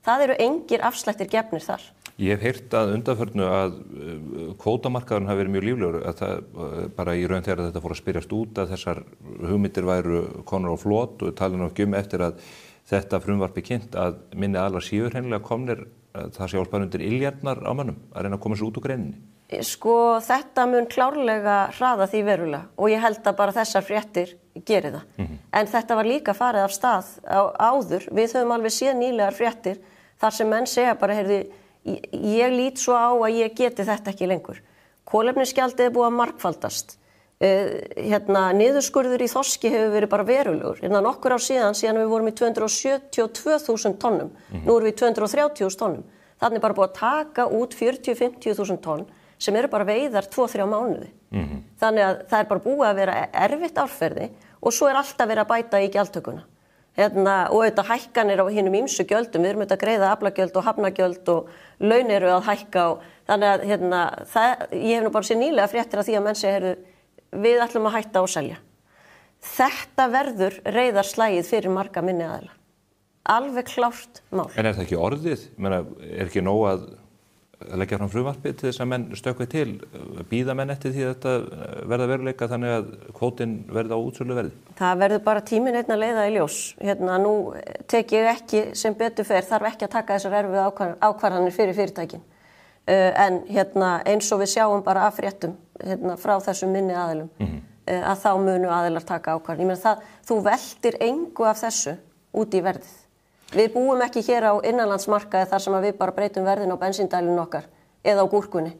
Það eru engir afslættir gefnir þar.
Ég hef heyrt að undanförnu að kvótamarkaðurinn hafi verið mjög líflegur, að það bara í raun þegar þetta fór að spyrjast út að þessar hugmyndir væru konur á flot og tala nú ekki eftir að þetta frumvarpi kynnt að minni aðlar séu hreinlega komnir það sé álpar undir illjarnar á mönnum að reyna að koma sér út úr greininni.
Sko, þetta mun klárlega hraða því verulega og ég held að bara þessar fréttir geri það. En þetta var líka farið af stað áður. Við höfum alveg séð nýlegar fréttir þar sem menn segja bara, heyrðu, ég lít svo á að ég geti þetta ekki lengur. Kolefnisgjaldið búið að margfaldast. Niðurskurður í þorski hefur verið bara verulegur. Nokkur ár síðan við vorum í 272.000 tonnum. Nú erum við í 230.000 tonnum. Þannig bara búið að taka út 40-50.000 tonn sem eru bara veiðar 2-3 mánuði. Þannig að það er bara búið að vera erfitt árferði og svo er alltaf verið að bæta í gjaldtökuna. Og þetta hækkanir á hinum ýmsu gjöldum, við erum að greiða aflagjöld og hafnagjöld og laun eru að hækka og þannig að ég hef nú bara séð nýlega fréttir af því að menn segja, við ætlum að hætta og selja. Þetta verður reiðarslagið fyrir marga minni aðila. Alveg klárt mál.
En er það ekki orðið? Er ekki nóg að leggja fram frumvarpið til þess að menn stökkvi til, bíða menn eftir því að þetta verða veruleika þannig að kvótinn verði á útsölu verði? Það verður bara tíminn einn að leiða í ljós. Nú tek ég ekki sem betur fer, þarf ekki að taka þessar erfiðu ákvarðanir fyrir fyrirtækin. En eins og við sjáum bara af fréttum frá þessum minni aðilum, að þá munu aðilar taka ákvarðanir. Ég meina þú veltir engu af þessu út í verðið. Við búum ekki hér á innanlandsmarkaði þar sem við bara breytum verðin á bensíndælunum okkar eða á gúrkunni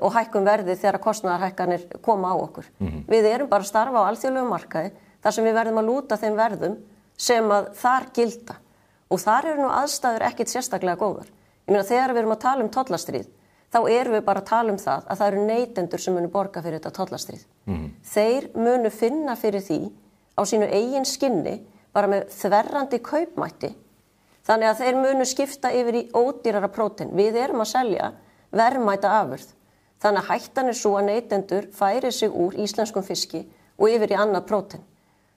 og hækkum verðið þegar kostnaðarhækkanir koma á okkur. Við erum bara að starfa á alþjóðlegum markaði þar sem við verðum að lúta þeim verðum sem að þar gilda og þar eru nú aðstæður ekkit sérstaklega góðar. Ég meina þegar við erum að tala um tollastríð þá erum við bara að tala um það að það eru neytendur sem munu borga fyrir þetta tollastríð. Þeir munu finna fyrir því á sínu eigin skinni bara með þverrandi kaupmætti. Þannig að þeir munu skipta yfir í ódýrara prótein. Við erum að selja verðmæta afurð. Þannig að hættan er svo að neytendur færi sig úr íslenskum fiski og yfir í annað prótein.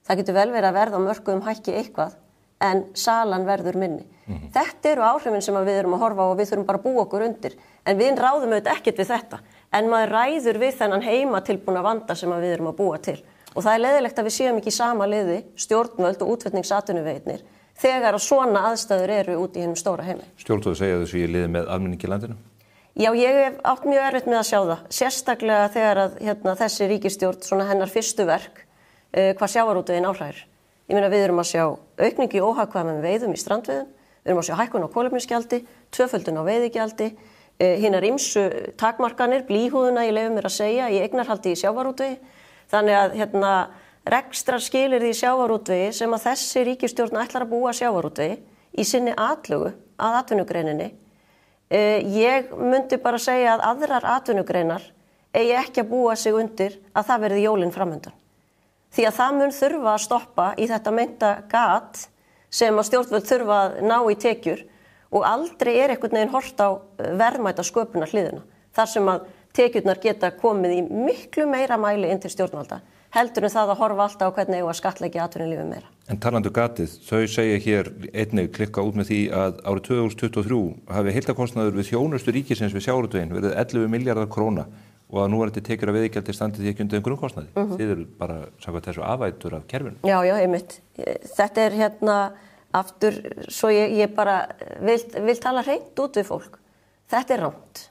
Það getur vel verið að verða á mörkuðum hækki eitthvað en salan verður minni. Þetta eru áhrifin sem við erum að horfa á og við þurfum bara að búa okkur undir. En við ráðum auðvitað ekkert við þetta. En maður ræður við þennan heimatilbúna vanda sem við erum að búa til. Og það er leiðilegt að við séum ekki í sama liði, stjórnvöld og útflutningsatvinnuvegarnir, þegar að svona aðstæður eru út í hinum stóra heimi. Stjórnvöld segja þessu í liði með almenningi í landinu? Já, ég hef átt mjög erfitt með að sjá það. Sérstaklega þegar að þessi ríkisstjórn, svona hennar fyrstu verk, hvað sjávarútveginn áhræðir. Ég meina við erum að sjá aukningu í óhagkvæmum veiðum í strandveiðum, við erum að sjá hækkun á kolefnisgjaldi, tvöföldun á veiðigjaldi, hinar ýmsu takmarkanir, blýhúðuna ég leyfi mér að segja, í eignarhaldi í sjávarútvegi. Þannig að rekstrarskilyrði í sjávarútvegi sem að þessi ríkisstjórn ætlar að búa sjávarútvegi í sinni atlögu að atvinnugreininni. Ég myndi bara segja að aðrar atvinnugreinar eigi ekki að búa sig undir að það verði jólin framöndan. Því að það mun þurfa að stoppa í þetta meinta gat sem að stjórnvöld þurfa að ná í tekjur og aldrei er einhvern veginn hort á verðmæta sköpunar hliðina. Þar sem að tekjurnar geta komið í miklu meira mæli inn til stjórnvalda, heldur en það að horfa alltaf á hvernig eigum að skattleggja atvinnulífið meira. En talandi gatið, þau segja hér einnig klikka út með því að árið 2023 hafi heildarkostnaður við þjónustu ríkisins við sjávarútveginn verið 11 milljarðar króna og að nú er þetta tekjur af veiðigjaldi standið því ekki undir grunnkostnaði. Þið eru bara samkvæmt þessu afætur af kerfinu. Já, einmitt. Þetta er aftur, svo ég bara vil tala hreint út við fólk. Þetta er rangt.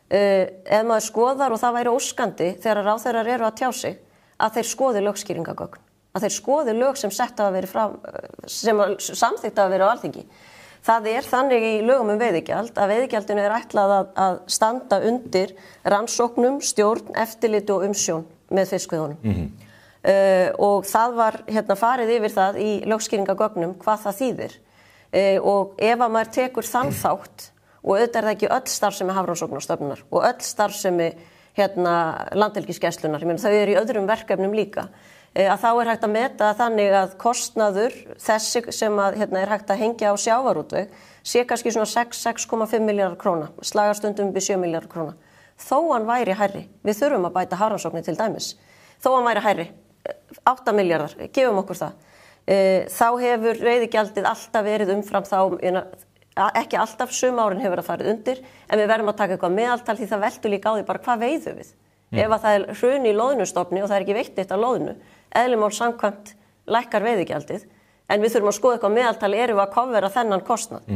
Ef maður skoðar og það væri óskandi þegar ráðherrar eru að tjá sig að þeir skoði lögskýringagögn, að þeir skoði lög sem sem samþykkt hafa verið á Alþingi. Það er þannig í lögum veiðigjald að veiðigjaldinu er ætlað að standa undir rannsóknum, stjórn, eftirlit og umsjón með fiskveiðunum. Og það var farið yfir það í lögskýringagögnum hvað það þýðir. Og ef að maður tekur þann þátt og auðvitað er það ekki öll starfsemi Hafrannsóknastofnunar og öll starfsemi Landhelgisgæslunnar, þau eru í öðrum verkefnum líka, að þá er hægt að meta þannig að kostnaður þessi sem er hægt að hengja á sjávarútveg sé kannski svona 6,5 milljarðar króna, slagastundum við 7 milljarðar króna. Þó hann væri hærri, við þurfum að bæta hafrannsóknir til dæmis, þó hann væri hærri, 8 milljarðar, gefum okkur það, þá hefur veiðigjaldið alltaf verið umfram þá, ekki alltaf sum árin hefur það farið undir, en við verðum að taka eitthvað meðaltal því það veltur líka á því bara hvað veiðum við. Ef að það er hrun í loðnustofni og það er ekki veitt eitt af loðnu, eðlimál samkvæmt lækkar veiðigjaldið, en við þurfum að skoða eitthvað meðaltal, erum við að kofvera þennan kostnað.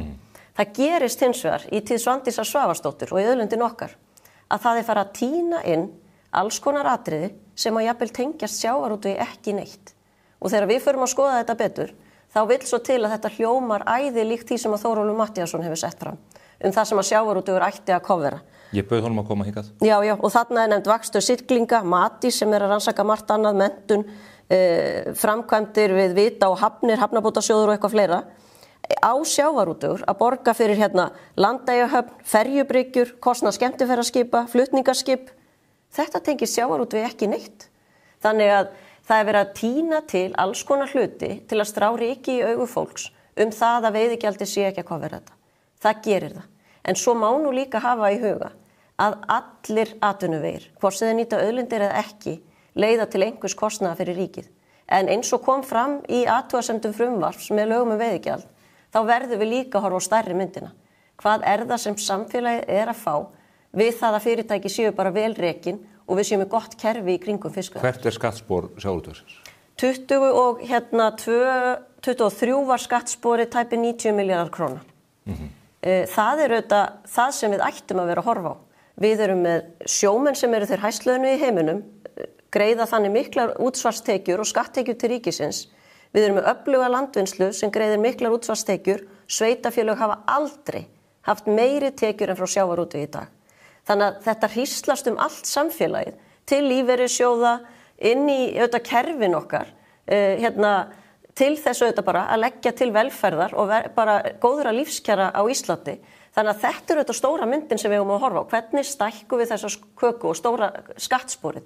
Það gerist hins vegar í tíð Svandísar Svavarsdóttur og í auðlindin okkar,
að það farið að tína inn alls konar atriði sem að jafnvel tengjast sjávarútvegi ekki neitt. Og þegar við förum að skoða þetta betur, þá vill svo til að þetta hljómar æði líkt því sem að Þórólfur Matthíasson hefur sett fram það sem að sjávarútvegur ætti að kofvera.
Ég bauð honum að koma hingað.
Já, og þarna nefnd vakstur siglinga, Matís sem að rannsaka margt annað, menntun, framkvæmdir við vita og hafnir, hafnabótasjóður og eitthvað fleira. Á sjávarútvegur að borga fyrir Landeyjahöfn, ferjubryggjur, kostnað skemmtiferðaskipa, flutningaskip. Þetta tengir sjávarútvegi ekki neitt. Þannig að það verið að tína til alls konar hluti til að strá ryki í augu fólks það að veiðigjaldi sé ekki að kofvera þetta. Það gerir það. En svo má nú líka hafa í huga að allir atvinnuvegir, hvort sem þeir nýta auðlindir eða ekki, leiða til einhvers kostnaðar fyrir ríkið. En eins og kom fram í athugasemdum frumvarps með lögum veiðigjald, þá verðum við líka að horfa á stærri myndina. Hvað það sem samfélagið að fá við það að fyrirtæki séu bara vel rekin og við séum með gott kerfi í kringum fiskveiðar.
Hvert skattspor sjávarútvegsins?
23 var skattspori tæpi 90 milljarðar króna. Það auðvitað það sem við ættum að vera að horfa á. Við erum með sjómenn sem eru þeir hæstlaunuðu í heiminum, greiða þannig miklar útsvarstekjur og skatttekjur til ríkisins. Við erum með öfluga landvinnslu sem greiðir miklar útsvarstekjur. Sveitarfélög hafa aldrei haft meiri tekjur en frá sjávarútvegi í dag. Þannig að þetta hríslast allt samfélagið til lífeyrissjóða, inn í kerfin okkar, til þess bara að leggja til velferðar og bara góðra lífskjara á Íslandi. Þannig að þetta þetta stóra myndin sem við höfum að horfa á. Hvernig stækkum við þessa köku og stóra skattsporið?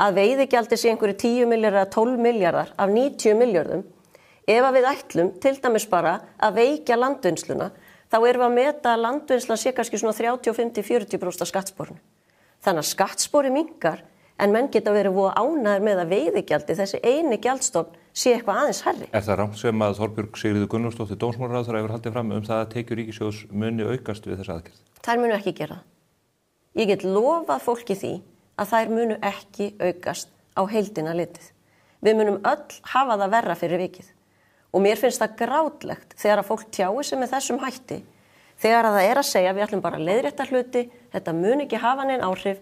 Að veiðigjaldi sé einhverju 10 milljarðar eða 12 milljarðar af 90 milljörðum. Ef að við ætlum til dæmis bara að veikja landvinnsluna, þá erum við að meta að landvinnslan sé kannski svona 35–40% af skattsporinu. Þannig að skattspori minnkar, en menn geta verið voða ánægðir með að veiðigjaldi, þessi eini gjaldstofn, sé eitthvað aðeins hærri.
Það rangt sem að Þorbjörg Sigríður Gunnlaugsdóttir dómsmálaráðherra hefur haldið fram það að tekjur ríkissjóðs muni aukast við þessa aðgerð?
Þær munu ekki gera það. Ég get lofað fólki því að þær munu ekki aukast á heildina litið. Við munum öll hafa það verra fyrir vikið. Og mér finnst það grátlegt þegar að fólk tjái sig með þessum hætti, þegar að það að segja við ætlum bara að leiðrétta hluti, þetta mun ekki hafa nein áhrif.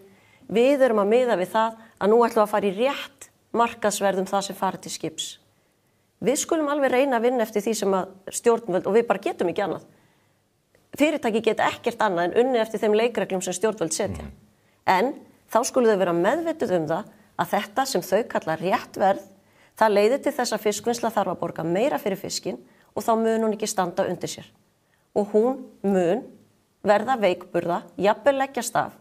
Við erum að miða við það að nú ætlum að fara í rétt markaðsverðum það sem farið til skips. Við skulum alveg reyna að vinna eftir því sem að stjórnvöld, og við bara getum ekki annað. Fyrirtæki geta ekkert annað en unnið eftir þeim leikreglum sem stjórnvöld setja. En þá skulum þau vera meðvituð það að þetta sem þau kalla rétt verð, það leiðir til þess að fiskvinnsla þarf að borga meira fyrir fiskinn og þá mun hún ekki standa undir sér. Og hún mun verða veikburða, jafnvel leggjast af.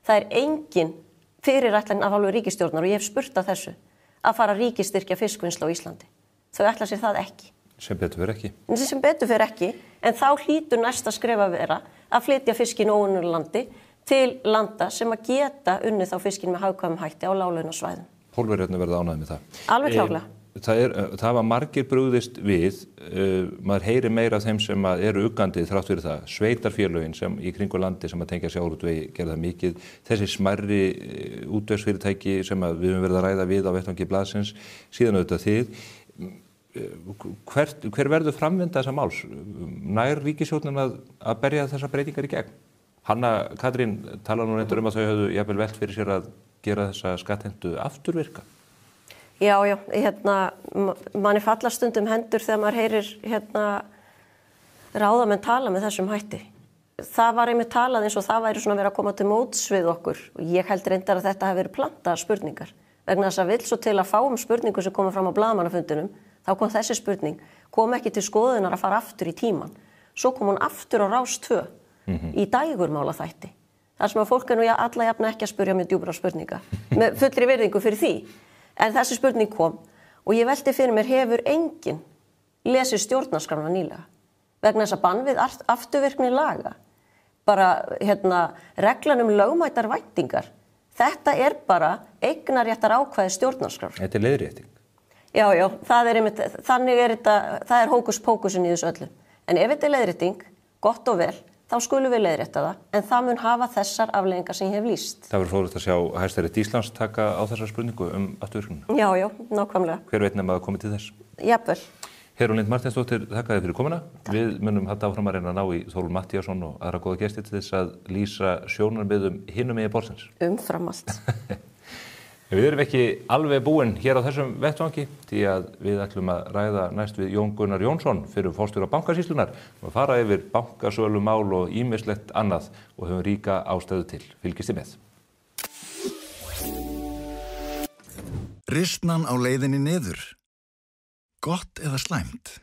Það engin fyrirætlan af hálfu ríkisstjórnar og ég hef spurt að þessu að fara að ríkisstyrkja fiskvinnslu á Íslandi. Þau ætla sér það ekki.
Sem betur fer ekki.
Sem betur fer ekki, en þá hlýtur næsta skref að vera að flytja fiskinn óunnur landi til landa sem að geta unnið þá fiskinn með hagkvæmum hætti á láglaunasvæðum.
Pólverjarnir verða ánægðir með það.
Alveg klárlega.
Það var margir brugðist við, maður heyri meira af þeim sem eru uggandi þrátt fyrir það, sveitarfélögin sem í kringu landi sem að tengja sjávarútvegi gerða mikið, þessi smærri útvegsfyrirtæki sem við höfum verið að ræða við á vettvangi blaðsins, síðan auðvitað þið. Hver verður framvinda þessa máls? Nær ríkisstjórnin að berja þessar breytingar í gegn? Hanna Katrín talar nú reyndar að þau höfðu jafnvel velt fyrir sér að gera þessa skattheimtu afturvirka.
Já, manni falla stundum hendur þegar maður heyrir ráðamenn tala með þessum hætti. Það var einmitt talað eins og það væri svona verið að koma til móts við okkur og ég held reyndar að þetta hafi verið plantaðar spurningar. Vegna þess að vill svo til að fá spurningu sem komið fram á blaðamannafundinum, þá kom þessi spurning, kom ekki til skoðunar að fara aftur í tíman. Svo kom hún aftur á Rás 2 í dægurmálaþætti. Þar sem að fólk nú alla jafna ekki að spurja með djúpra spurninga, með fullri virðingu fyrir því. En þessi spurning kom og ég velti fyrir mér hefur enginn lesið stjórnarskrána nýlega. Vegna þess að bann við afturvirkni laga, bara reglan lögmætar væntingar, þetta bara eignaréttar ákvæði stjórnarskrár.
Þetta leiðrétting.
Já, þannig þetta, það hókus pókusin í þessu öllu. En ef þetta leiðrétting, gott og vel, þá skulum við leiðrétta það, en það mun hafa þessar afleiðingar sem ég hef lýst. Það
verður fróðlegt að sjá Hæstarétt Íslands taka á þessar spurningu afturvirknina.
Já, nákvæmlega.
Hver veit nema að það komi til þess?
Jafnvel.
Heiðrún Lind Marteinsdóttir, þakka þér fyrir komuna. Við munum halda áfram að reyna að ná í Þórólf Matthíasson og aðra góða gesti til þess að lýsa sjónarmiðum hinum megin borðsins.
Umfram allt.
Við erum ekki alveg búin hér á þessum vettvangi því að við ætlum að ræða næst við Jón Gunnar Jónsson fyrir forstjóra Bankasýslunnar og fara yfir bankasölumál og ýmislegt annað og höfum ríka ástæðu til. Fylgist þið með.
Ristnan á leiðinni niður. Gott eða slæmt?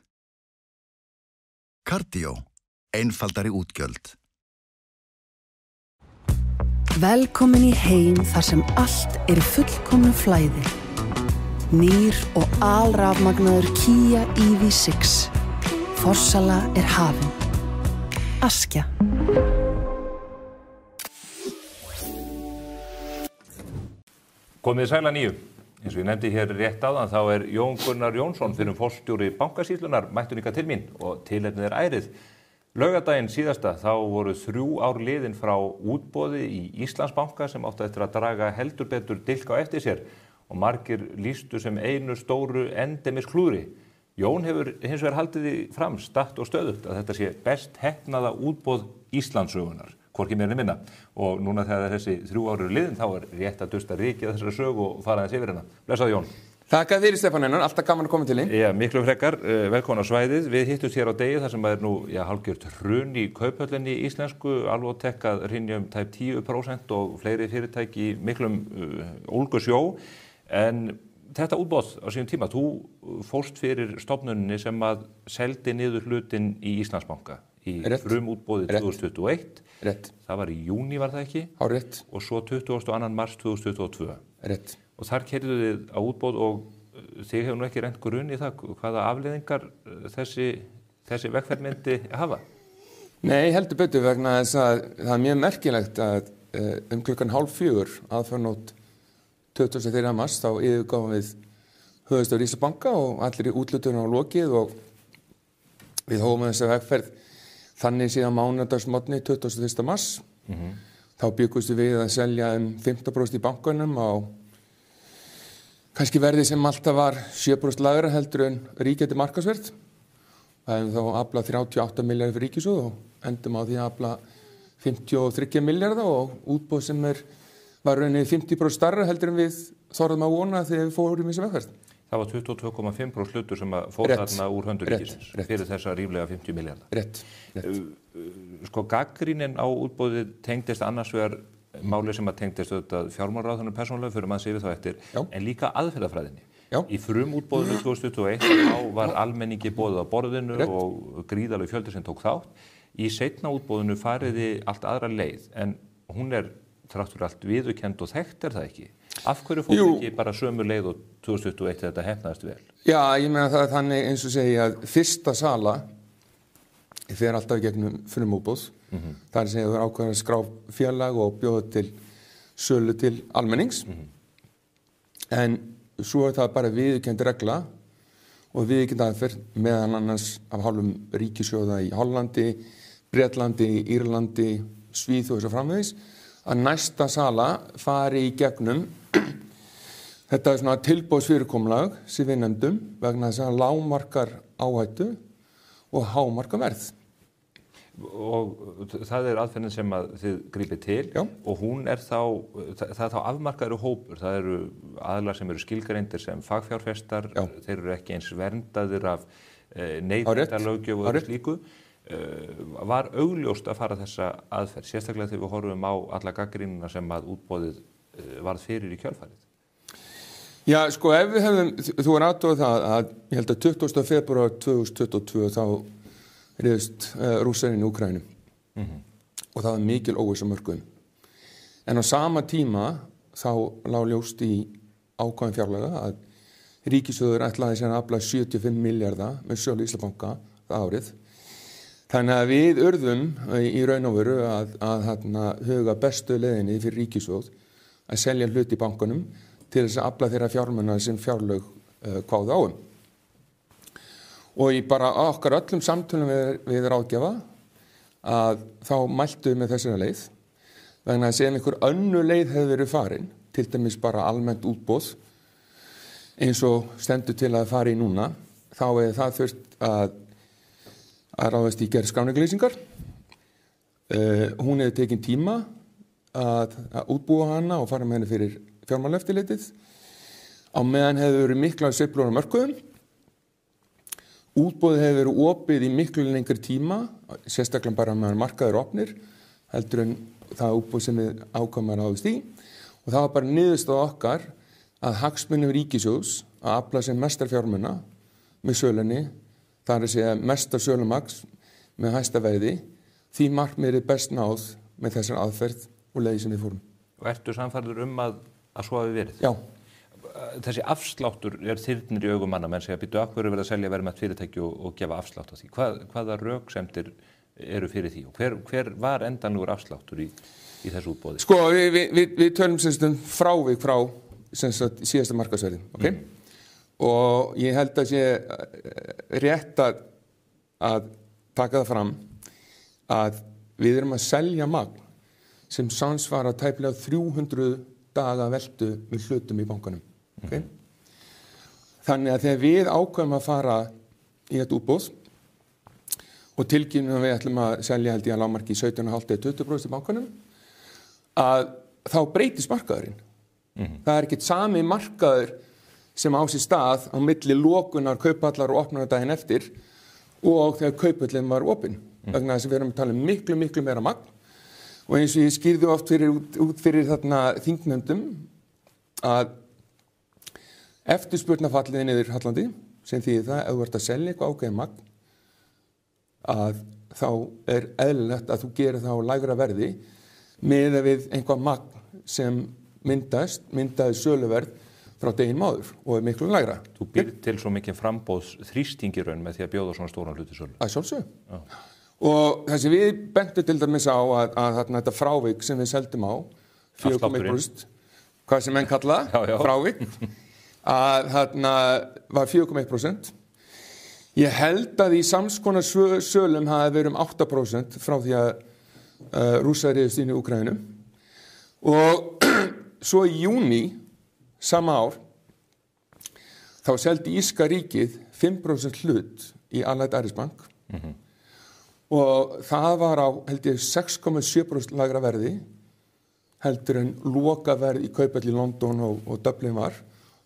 Cardio. Einfaldari útgjöld.
Velkomin í heim þar sem allt er í fullkomnu flæði. Nýr og alrafmagnaður Kia EV6. Forsala er hafin. Askja.
Komið sæl að nýju. Eins og ég nefndi hér rétt áðan þá er Jón Gunnar Jónsson fyrir forstjóri Bankasýslunnar mættur hingað til mín og tilefnið er ærið. Laugardaginn síðasta þá voru 3 ár liðin frá útboði í Íslandsbanka sem átti eftir að draga heldur betur dilk á eftir sér og margir lýstu sem einu stóru endemis klúðri. Jón hefur hins vegar haldið því fram statt og stöðugt að þetta sé best heppnaða útboð Íslandssögunar, hvorki meira né minna. Og núna þegar þessi 3 ár eru liðin þá er rétt að dusta rykið þessari sögu og fara aðeins yfir hennar. Blessaðu Jón.
Þakka þér Stefán Einar, alltaf gaman að koma til þín.
Já, miklu frekar, velkomin á svæðið. Við hittumst hér á degi þar sem er nú hálfgjört hrun í kauphöllinni íslensku, Alvotech að hrynja tæp 10% og fleiri fyrirtæki í miklum ólgusjó. En þetta útboð á sínum tíma, þú fórst fyrir stofnuninni sem að seldi niður hlutin í Íslandsbanka í frumútboði 2021.
Rétt.
Það var í júní var það ekki?
Hárrétt.
Og svo 22. mars 2022.
Rétt.
Og þar keyrðu þið á útboð og þið hefur nú ekki reynt grunn í það hvaða afleiðingar þessi vegferð myndi hafa?
Nei, heldur betur vegna þess að það er mjög merkilegt að klukkan 3:30 aðfarnótt 23. mars þá yfirgáfum við höfuðstöð Íslandsbanka og allir í úthlutun á lokið og við hófum þessa vegferð þannig síðan mánudagsmorgni 21. mars. Þá byggumst við að selja 15% í bankanum á kannski verði sem alltaf var 7% lægra heldur en ríkjandi markaðsverð. Það hefum þá aflað 38 milljarðar fyrir ríkissjóð og endum á því að afla 53 milljarða og útboð sem var rauninni 50% stærra heldur en við þorðum að vona þegar við fórum í þessu vegferð.
Það var 22,5% hlutur sem fór þarna úr höndur ríkisins fyrir þessa ríflega 50 milljarða.
Rétt.
Sko gagnrýnin á útboðið tengdist annars vegar máli sem að tengdist auðvitað fjármálaráðherranum persónulega fyrir maður yfir þá eftir, en líka aðferðafræðinni. Í frumútboðinu 2021 þá var almenningi boðið á borðinu og gríðarleg fjöldi sem tók þátt. Í seinna útboðinu fariði allt aðra leið, en hún er þrátt fyrir allt viðurkennd og þekkt það ekki. Af hverju fór ekki bara sömu leið og 2021 þetta heppnaðist vel?
Já, ég meina það er þannig eins og segja að fyrsta sala fer alltaf í gegnum frumútboð. Það er að segja að það er ákveðin að skrá félag og bjóða til sölu til almennings. En svo er það bara viðurkennd regla og viðurkennd aðferð meðal annars af hálfum ríkissjóða í Hollandi, Bretlandi, Írlandi, Svíþjóð og svo framvegis að næsta sala fari í gegnum þetta er svona tilboðsfyrirkomulag sem við nefndum vegna þess að lágmarkar áhættu og hámarkar verð.
Og það er aðferðin sem að þið grípið til. Já. Og hún er það er þá afmarkaður hópur. Það eru aðilar sem eru skilgreindir sem fagfjárfestar. Já. Þeir eru ekki eins verndaðir af neytendalöggjöf og slíku. Var augljóst að fara þessa aðferð, sérstaklega þegar við horfum á alla gagnrýnina sem að útboðið varð fyrir í kjölfarið?
Já, sko, ef við hefum, þú er aðtóð það að ég held að 20. febrúar 2022 þá riðust Rússarinn í Úkraínu og það var mikil óvissa á mörkuðum. En á sama tíma þá lá ljóst í ákvæðum fjárlaga að ríkissjóður ætlaði sér að afla 75 milljarða með sölu Íslandsbanka það árið. Þannig að við urðum í raun og veru að huga bestu leiðinni fyrir ríkissjóð að selja hlut í bankanum til þess að afla þeirra fjármuna sem fjárlög kváðu á. Og í bara okkar öllum samtölum við ráðgjafa að þá mæltu við með þessari leið vegna að sem einhver önnur leið hefði verið farin, til dæmis bara almennt útboð eins og stendur til að fara í núna, þá það þurft að ráðast í gerð skráningarlýsingar. Hún hefur tekið tíma að útbúa hana og fara með henni fyrir fjármálaeftirlitið. Á meðan hefur verið miklar sveiflur á mörkuðum. Útboðið hefur verið opið í miklu lengri tíma, sérstaklega bara meðan markaður opnir, heldur en það útboð sem við ákvæmum að ráðast í. Og það var bara niðurstaða okkar að hagsmunum ríkissjóðs að afla sem mestar fjármuna með sölunni, það að segja mestar sölumaks með hæsta veiði, því markmiðið best náð með þessar aðferð og leiði sem við fórum.
Og ertu sannfærður að svo hafi verið?
Já.
Þessi afsláttur þyrnir í augum manna, menn segja býttu af hverju verið að selja verðmætt fyrirtæki og gefa afslátt á því. Hvaða röksemdir eru fyrir því og hver var endanlegur afsláttur í þessu útboði?
Sko, við tölum frávik frá síðasta markaðsverði, ok? Og ég held að sé rétt að taka það fram að við erum að selja magn sem samsvarar tæplega 300 daga veltu með hlutum í bankanum. Okay? Þannig að þegar við ákveðum að fara í þetta útboð og tilkynnum að við ætlum að selja held ég að lágmarki 17,5-20% í bankanum, að þá breytist markaðurinn. Það er ekkert sami markaður sem á sér stað á milli lokunar, kaupallar og opnunar daginn eftir og þegar kaupallin var opinn. Vegna þess að við erum að tala um miklu meira magn og eins og ég skýrði oft út fyrir þarna þingnefndum að eftirspurnarfallið niður hallandi sem þýðir það ef þú ert að selja eitthvað ákveðið magn að þá eðlilegt að þú gerir það á lægra verði miðað við einhvað magn sem myndaði söluverð frá deginum áður og miklu lægra.
Þú býr til svo mikið framboðs þrýstingi raun með því að bjóða svona stóran hluti sölu.
Að sjálfsögðu. Og þessi við bentum til dæmis á að þetta frávik sem við seldum á 4,1%, hvað sem menn kalla frávik, að þarna var 4,1%. Ég held að í samskonar sölum hafi verið 8% frá því að Rússar réðust inn í Úkraínu. Og svo í júní sama ár þá seldi Írska ríkið 5% hlut í Allied Irish Bank. Og það var á, held ég, 6,7% lagra verði heldur en lokaverð í kaupalli í London og Dublin var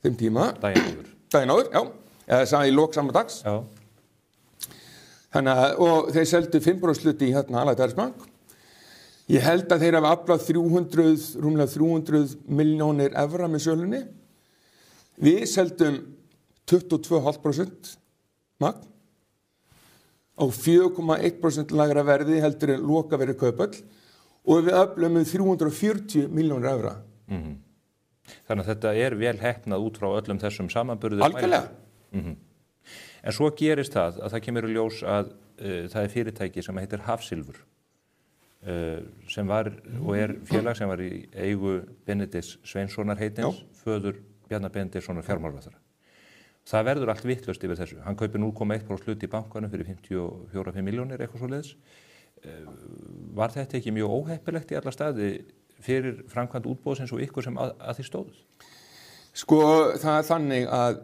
þeim tíma. Daginn áður, já. Eða sagði í lok sama dags.
Já.
Þannig að, og þeir seldu 5% hluti í Allied Irish Bank. Ég held að þeir hafa aflað rúmlega 300 milljónir evra með sölunni. Við seldum 22,5% magn á 4,1% lagra verði heldur en lokaverði kaupall og við aflum 340 milljónir evra.
Þannig að þetta er vel heppnað út frá öllum þessum samanburði.
Algjörlega.
En svo gerist það að það kemur í ljós að það er fyrirtæki sem heitir Hafsilfur sem var og er félag sem var í eigu Benedikts Sveinssonar heitins, föður Bjarnar Benediktssonar fjármálaráðherra. Það verður allt vitlaust yfir þessu. Hann kaupir 0,1% hlut í bankanum fyrir 54,5 milljónir, eitthvað svoleiðis. Var þetta ekki mjög óheppilegt í alla staði fyrir framkvæmd útboðsins og ykkur sem að því stóðu?
Sko, það er þannig að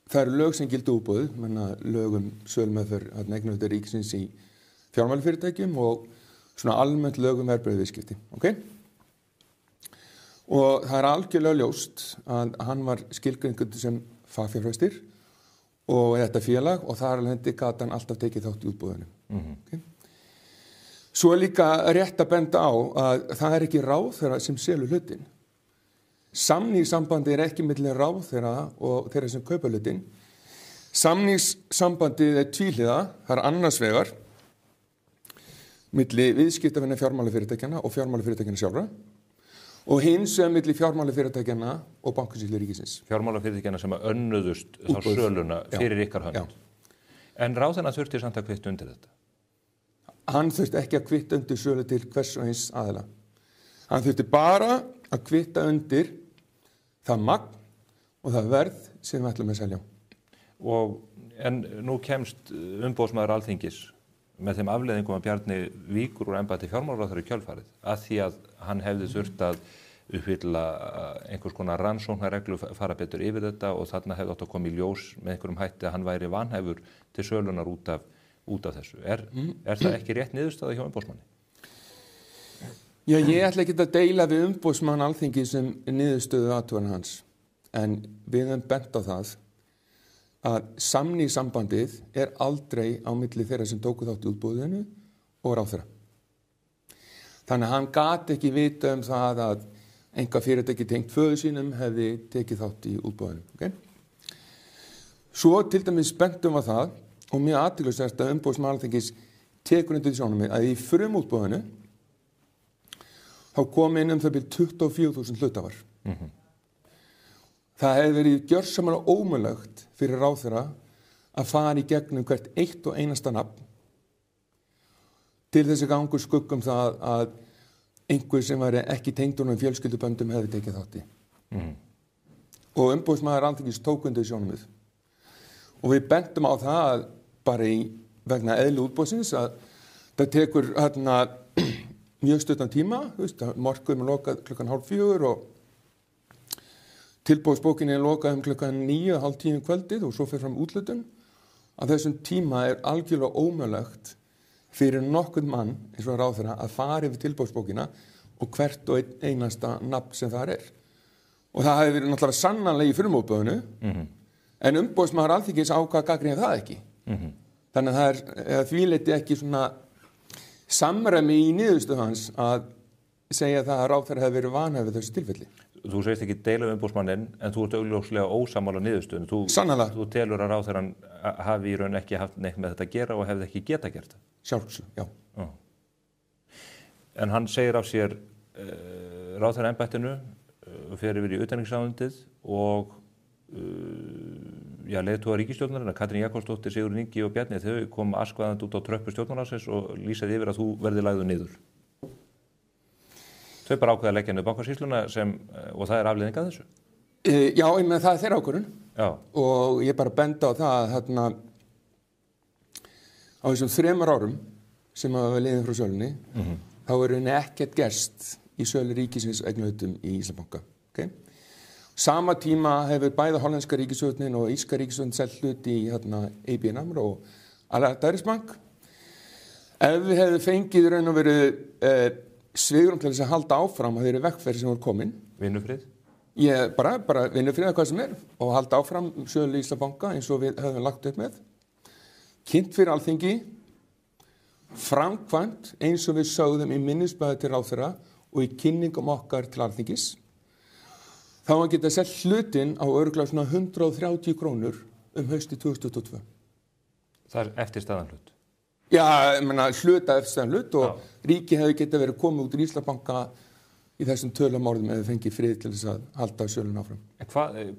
það eru lög sem gildi útboðið, lögum sölumeðferð að eignarhluta ríkisins í fjármálafyrirtækjum og svona almennt lögum verðbréfaviðskipti, ok? Og það er algjörlega ljóst að hann var skilgreindur sem fagfjárfestir og þetta félag og þar alveg gat hann alltaf tekið þátt í útboðinu. Okay? Svo er líka rétt að benda á að það er ekki ráðherra sem selur hlutin. Samningssambandið er ekki milli ráðherra og þeirra sem kaupa hlutin. Samningssambandið er tvíhliða, það er annars vegar milli viðskiptavina fjármálafyrirtækjanna og fjármálafyrirtækjanna sjálfra og hins vegar milli fjármálafyrirtækjanna og Bankasýslu ríkisins.
Fjármálafyrirtækjanna sem önnuðust þá söluna fyrir ykkar hönd. Já. En ráðherra þurfti samt að kvitta undir þetta?
Hann þurfti ekki að kvitta undir sölu til hvers og eins aðila. Hann þurfti bara að kvitta undir það magn og það verð sem við ætlum að selja.
En nú kemst umboðsmaður Alþingis með þeim afleiðingum að Bjarni víkur úr embætti fjármálaráðherra í kjölfarið að því að hann hefði þurft að uppfylla einhvers konar rannsóknarreglu, fara betur yfir þetta og þarna hefði átt að koma í ljós með einhverjum hætti að hann væri vanhæfur til sölunar út af þessu. Er það ekki rétt niðurstaða hjá umboðsmanni?
Já, ég ætla ekki að deila við umboðsmann Alþingis sem niðurstöðu athugunar hans, en við höfum bent á það að samningssambandið er aldrei á milli þeirra sem tóku þátt í útboðinu og ráðherra. Þannig að hann gat ekki vita það að enga fyrirtæki tengt föður sínum hefði tekið þátt í útboðinu. Okay? Svo til dæmis bentum við það, og mjög athyglisvert að umboðsmann Alþingis tekur undir því sjónarmið að í frumútboðinu þá kom inn það byrja 24.000 hlutafar. Það hefði verið gjörsamlega ómögulegt fyrir ráðherra að fara í gegnum hvert eitt og einasta nafn til þess að gangur skuggum það að einhver sem væri ekki tengd honum fjölskylduböndum hefði tekið þátt í. Og umboðsmaður Alþingis tók undir sjónarmið. Og við bentum á það að bara vegna eðli útboðsins að það tekur mjög stuttan tíma, markaðum er lokað 3:30 og tilboðsbókinni er lokað 9:30, 9:30 kvöldið og svo fer fram úthlutun. Að þessum tíma er algjörlega ómögulegt fyrir nokkurn mann eins og ráðherra að fara yfir tilboðsbókina og hvert og einasta nafn sem þar er. Og það hefði verið náttúrulega sannanlega í frumútboðinu, en umboðsmaður Alþingis ákvað gagnrýna það ekki. Þannig að það er þvíleiti ekki svona samræmi í niðurstöðu hans að segja það að ráðherra hefði verið vanhæfur þessu tilfelli.
Þú segist ekki deila um umboðsmanninn, en þú ert augljóslega ósammála niðurstöðunni.
Sannarlega.
Þú telur að ráðherrann hafi í raun ekki haft neitt með þetta að gera og hefði ekki geta gert það.
Sjálfsög, já.
En hann segir af sér ráðherraembættinu, fer yfir í utanríkisráðuneytið og leiðtogar ríkisstjórnarinnar, Katrín Jakobsdóttir, Sigurður Ingi og Bjarni, þau kom askvaðandi út á tröppu stjórnarráðsins og lýsaði yfir að þú verði lagður niður. Þau bara ákveða að leggja niður Bankasýsluna og það er afleiðing að þessu?
Já, það er þeirra ákvörðun. Og ég bara benda á það að á þessum 3 árum sem hafa liðið frá sölunni, þá er henni ekkert gerst í sölu ríkisins eignarhlutum í Íslandsbanka. Okay? Sama tíma hefur bæði hollenska ríkisstjórnin og írska ríkisstjórnin selt hlut í ABN AMRO og Allianz-Bank. Ef við hefðum fengið raun og verið svigrúm til þess að halda áfram að þeirri vekkferð sem voru komin.
Vinnufrið?
Bara vinnufrið að hvað sem er og halda áfram sölu Íslandsbanka eins og við höfum lagt upp með. Kynnt fyrir Alþingi, framkvæmt eins og við sögðum í minnisblaði til ráðherra og í kynningum okkar til Alþingis. Þá að geta selt hlutinn á örugglega svona 130 krónur haustið 2022.
Það er eftirstæðan hlut?
Já, hluta eftirstæðan hlut og ríki hefði geta verið komið út í Íslandsbanka í þessum tölumarðum eða fengið frið til þess að halda sölun áfram.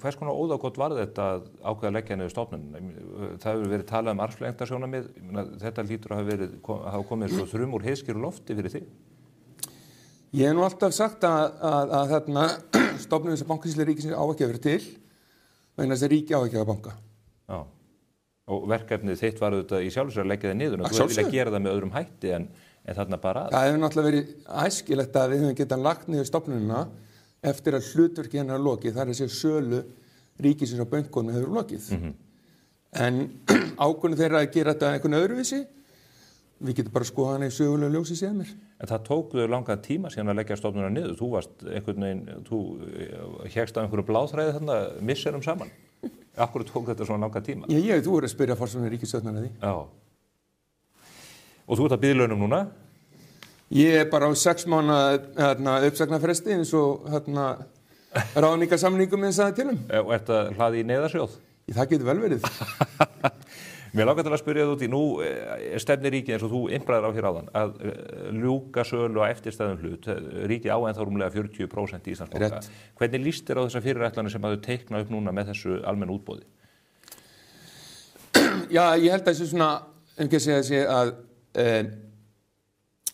Hvers konar óðagott var þetta að ákveða að leggja niður stofnun? Það hefur verið talað um armslengdarsjónarmið, þetta hlýtur að hafa komið svo þrum úr heiðskýru lofti fyrir því?
Ég hef nú alltaf sagt að stofnun sem Bankasýsla ríkisins á ekki að vera til, vegna þess að ríki á ekki að banka.
Já, og verkefnið þitt var auðvitað í sjálfu sér að leggja þið niður, og þú hefði viljað gera það með öðrum hætti en þarna bara að.
Það hefur náttúrulega verið æskilegt að við höfum getað lagt niður stofnunina eftir að hlutverki hennar lokið, það er að segja sölu ríkisins á bönkunum hefur lokið. En ákvörðun þeirra að gera þetta einhvern öðruvísi, við getum bara skoða hana í sögulega ljósi síðan mér.
En það tók þau langan tíma síðan að leggja stofnunina niður. Þú varst einhvern veginn, þú hékkst á einhverju bláþræði þarna misserum saman. Af hverju tók þetta svona langan tíma?
Þú voru að spyrja forsvarsmenn ríkisstjórnar að því.
Já. Og þú ert að biðlaunum núna?
Ég er bara á 6 mánaða uppsagnarfresti eins og ráðningarsamningum eins að til
Og ert að hlaði í neyðarsjóð?
Það getur vel verið.
Mér langar til að spyrja þú út í, nú stefnir ríkið eins og þú impraðir á hér áðan að ljúka sölu á eftirstæðum hlut. Ríkið á ennþá rúmlega 40% í Íslandsbanka. Hvernig líst þér á þessar fyrirætlanir sem að þau teikna upp núna með þessu almennu útboði?
Já, ég held að þessu svona, ekki að segja að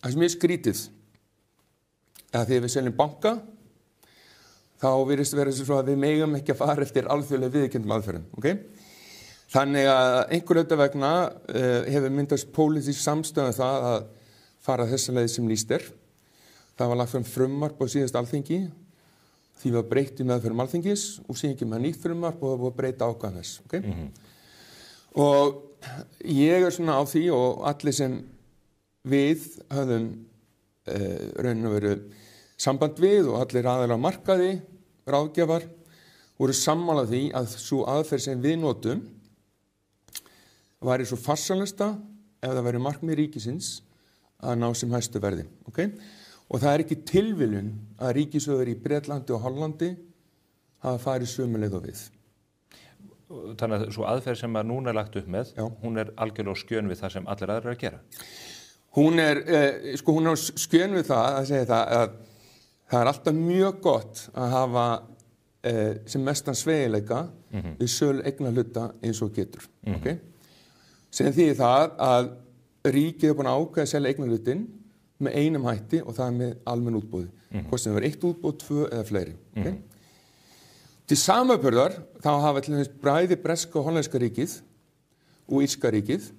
það sem er skrítið að þegar við seljum banka þá virðist vera svo að við megum ekki að fara eftir alþjóðlega viðurkenndum aðferðum, okay? Þannig að einhver hluta vegna hefur myndast pólitísk samstöð það að fara þessa leið sem lýst er. Það var lagt fram frumvarp á síðast Alþingi því var breytt í meðferðum Alþingis og síðan ekki með nýtt frumvarp og það búið að breyta ákvæðum þess. Okay? Og ég svona á því og allir sem við höfðum raunin að veru samband við og allir aðeins á markaði, ráðgjafar, voru sammála því að svo aðferð sem við notum væri svo farsælasta ef það væri markmið ríkisins að ná sem hæstu verði. Okay? Og það ekki tilviljun að ríkissjóður í Bretlandi og Hollandi hafa farið sömu leið og við.
Þannig að svo aðferð sem að núna lagt upp með, hún algjörlega skjön við það sem allir aðrir að gera?
Hún hún skjön við það að segja það að það alltaf mjög gott að hafa sem mestan sveigjanleika við sölu eignarhluta eins og getur. Okay? Sem þýðir það að ríkið búin að ákveða að selja eignarhlutin með einum hætti og það með almenn útboði. Hvort sem það var 1 útboð, 2 eða fleiri. Okay? Til samanburðar þá hafa til dæmis bæði breska og hollenska ríkið og írska ríkið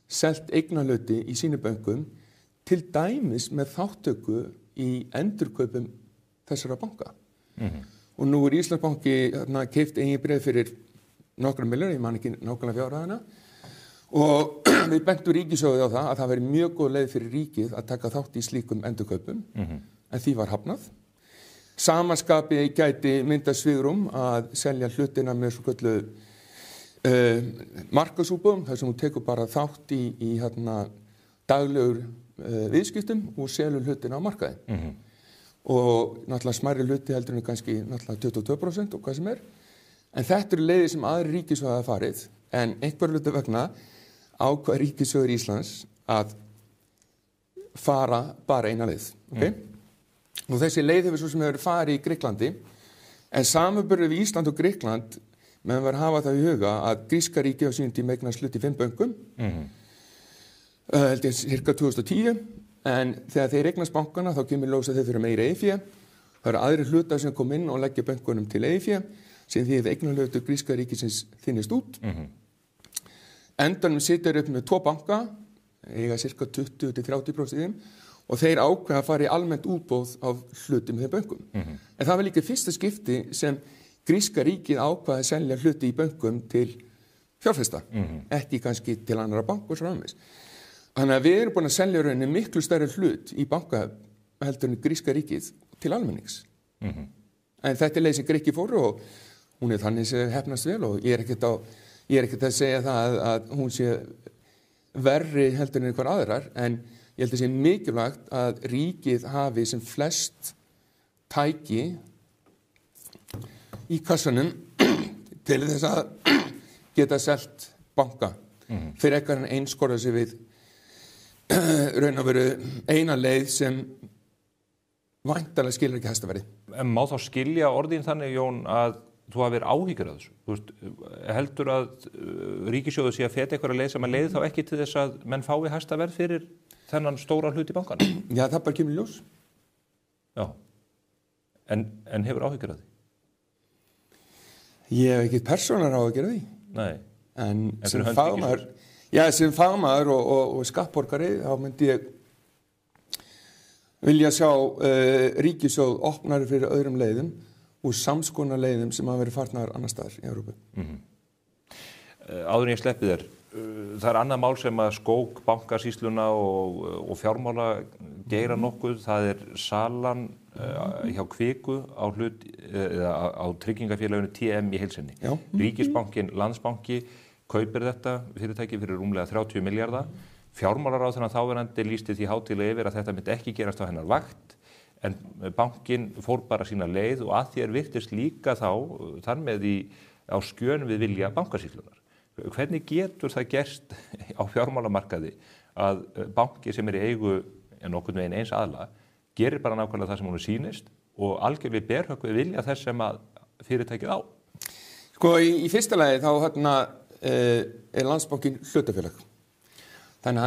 selt eignarhluti í sínu bönkum til dæmis með þáttöku í endurkaupum þessara banka. Og nú Íslandsbanki keypt eigin bréf fyrir nokkra milljónir, ég man ekki nákvæmlega fjárhæðina. Og við bentum ríkissjóðið á það að það væri mjög góð leið fyrir ríkið að taka þátt í slíkum endurkaupum, en því var hafnað. Samanskapi gæti mynda svigrúm að selja hlutina með svo kölluð markaðsútboðum, þar sem hún tekur bara þátt í daglegur viðskiptum og selur hlutina á markaði. Og náttúrulega smærri hluti heldur en kannski náttúrulega 22% og hvað sem En þetta leiðir sem aðri ríkissjóðir hafa farið, en einhver hluti vegna ákvað ríkissjóður Íslands að fara bara eina leið. Okay? Nú þessi leið hefur svo sem hefur farið í Grikklandi, en samanburður við Ísland og Grikkland, meðan var að hafa það í huga að gríska ríkið á sínum tíma eignast hlut í 5 bönkum, held ég cirka 2010, en þegar þeir eignast bankana þá kemur ljós að þeir fyrir meira eigið fé. Það eru aðrir hlutar sem kom inn og leggja bönkunum til eigið fé, sem því að eignarhlutur gríska ríkisins þynnist út. Endanum situr upp með 2 banka, eiga cirka 20-30% í þeim, og þeir ákveða að fara í almennt útboð af hlutum í þeim bönkum. En það var líka fyrsta skipti sem gríska ríkið ákveða að selja hluti í bönkum til fjárfesta, ekki kannski til annara banka og svo framvegis. Þannig að við erum búin að selja rauninni miklu stærri hlut í banka heldur en gríska ríkið til almennings. En þetta leið sem Grikki fóru og hún þannig sem hefnast vel og ég ekkert að segja það að hún sé verri heldur en einhver aðrar, en ég held að sé mikilvægt að ríkið hafi sem flest tæki í kassanum til þess að geta selt banka fyrir ekkert en einskorða sig við raun að veru eina leið sem væntanlega skilur ekki hæsta verði.
En má þá skilja orðin þannig, Jón, að þú hafi verið áhyggjur af þessu? Þú veist, heldur að ríkissjóður sé að feta einhverja leið sem að leiði þá ekki til þess að menn fái hæsta verð fyrir þennan stóra hlut í bankanum?
Já, það bara kemur ljós.
Já. En hefur áhyggjur af því?
Ég hef ekki persónulega áhyggjur af því.
Nei.
En sem fagmaður og skattborgari, þá myndi ég vilja sjá ríkissjóð opnari fyrir öðrum leiðum og samskonar leiðum sem hafa verið farnar annar staðar í Evrópu.
Áður en ég sleppi þér, það annað mál sem að skók bankasýsluna og fjármála geira nokkuð, það salan hjá Kviku á tryggingafélaginu TM í heilsinni. Ríkisbankin, Landsbanki kaupir þetta fyrirtæki fyrir rúmlega 30 milljarða. Fjármálaráðherra þáverandi lýsti því hátíðlega yfir að þetta myndi ekki gerast á hennar vakt, en bankinn fór bara sína leið og að því virtist líka þar með á skjön við vilja bankasýslunar. Hvernig getur það gerst á fjármálamarkaði að banki sem í eigu nokkurn veginn eins aðla gerir bara nákvæmlega það sem hún sýnist og algjörlega berhögg við vilja þess sem að fyrirtækið á?
Sko, í fyrsta lagi þá Landsbankinn hlutafélag. Þannig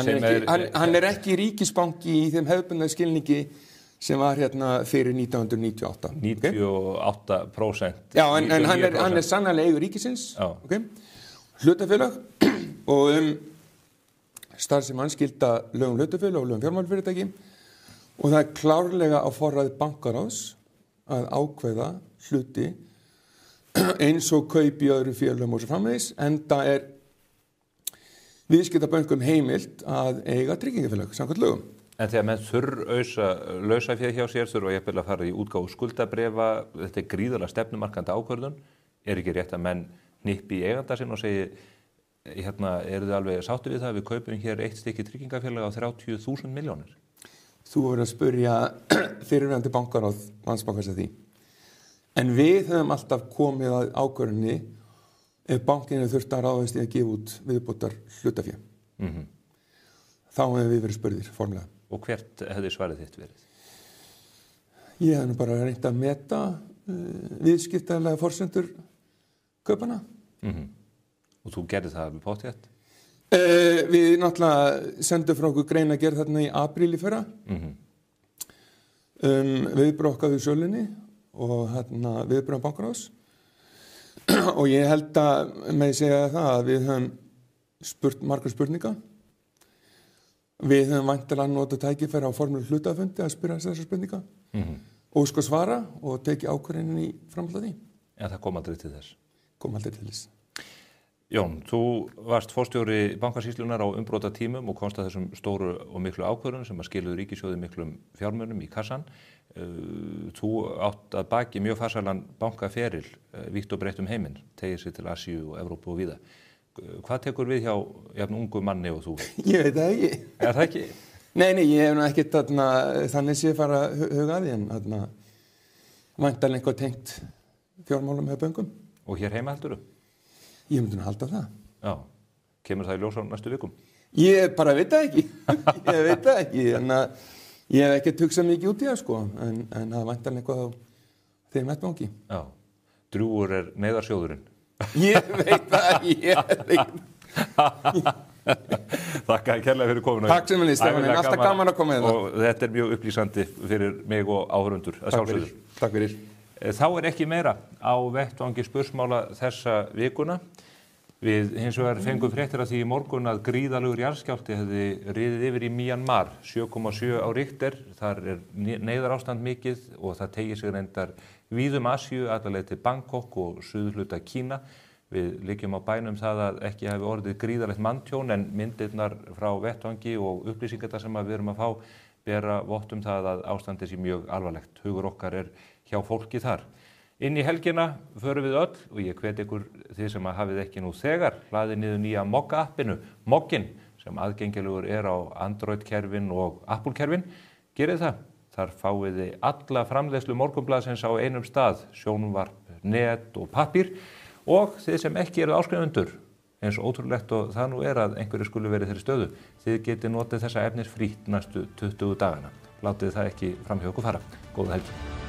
hann ekki ríkisbanki í þeim hefðbundna skilningi sem var fyrir 1998.
98%.
Já, en hann sannarlega eigur ríkisins. Okay? Hlutafélag og starfsemi hans gilda lögum hlutafélag og lögum fjármálafyrirtæki og það klárlega á forræði bankaráðs að ákveða hluti eins og kaup í öðru félögum og svo framvegis, enda viðskiptabönkum heimilt að eiga tryggingafélag samkvæmt lögum.
En þegar menn lausafé hjá sér þurfa jafnvel að fara í útgáfu skuldabréfa, þetta gríðarlega stefnumarkandi ákvörðun, ekki rétt að menn hnippi í eiganda sinn og segi eru þið alveg sáttu við það að við kaupum hér eitt stykki tryggingafélag á 30.000 milljónir?
Þú verður að spyrja fyrirverandi bankar á Landsbankans að því. En við höfum alltaf komið að ákvörðunni ef bankinu þurfti að ráðast í að gefa út viðbótar hlutafé. Þá hefur við verið spurðir formlega.
Og hvert hefði svarið þitt verið?
Ég hef nú bara reynt að meta viðskiptalega forsendur kaupana.
Og þú gerði það við pottþétt?
Við náttúrulega sendum frá okkur greinargerð þarna í apríl í fyrra viðbröð við sölunni og viðbröð bankaráðs og ég held að með segja það að við höfum spurt margar spurninga. Við höfum væntanlega notað tækifæri á formúlu hlutafundi að spyrja þessar spurninga og sko svara og teki ákvörðunin í framhald af því.
En það kom aldrei til þess?
Kom aldrei til þess.
Jón, þú varst forstjóri Bankasýslunnar á umbrota tímum og komst að þessum stóru og miklu ákvörðunum sem að skiluðu ríkissjóði miklum fjármunum í kassan. Þú átt að baki mjög farsælan bankaferil vítt og breytt heiminn, tegir sig til Asíu og Evrópu og víða. Hvað tekur við hjá jafn ungu manni og þú?
Ég veit það ekki.
Er það ekki?
Nei, ég hef nú ekkert þannig sé fara að huga að því en væntanlega eitthvað tengt fjármálum með böngum.
Og hér heima heldurðu?
Ég myndi nú halda það.
Já, kemur það í ljós á næstu vikum?
Ég bara veit það ekki. Ég veit það ekki, en ég hef ekkert hugsað mikið út í það, sko, en það væntanlega eitthvað á þeim vettvangi.
Já, drjúgur neyðarsjóðurinn.
Ég veit það, ég veit.
Þakka kærlega fyrir komuna.
Takk sem minni, Stefán, alltaf gaman að koma með það.
Og þetta mjög upplýsandi fyrir mig og áhorfendur að sjálfsögðu.
Takk fyrir.
Þá ekki meira á vettvangi spursmála þessa vikuna. Við hins vegar fengum fréttir af því í morgun að gríðarlegur jarðskjálfti hefði riðið yfir í Myanmar, 7,7 á Richter. Þar neyðarástand mikið og það tegir sig reyndar víðum Asíu, alla leið til Bangkok og suðurhluta Kína. Við liggjum á bænum það að ekki hafi orðið gríðarlegt manntjón en myndirnar frá vettvangi og upplýsingarnar sem við erum að fá bera vott það að ástandið sé mjög alvarlegt. Hugur okkar hjá fólki þar. Inn í helgina förum við öll og ég hvet ykkur þið sem hafið ekki nú þegar hlaðið niður nýja Mogga-appinu, Moggin, sem aðgengilegur á Android-kerfin og Apple-kerfin. Gerið það. Þar fáið þið alla framleiðslu Morgunblaðsins á einum stað, sjónvarp, net og pappír og þið sem ekki eruð áskrifundur, eins og ótrúlegt og það nú að einhverju skulu verið þeirri stöðu, þið getið notið þessa efnis frítt næstu 20 dagana. Látið það ekki fram hjá okkur fara. Góða helgi.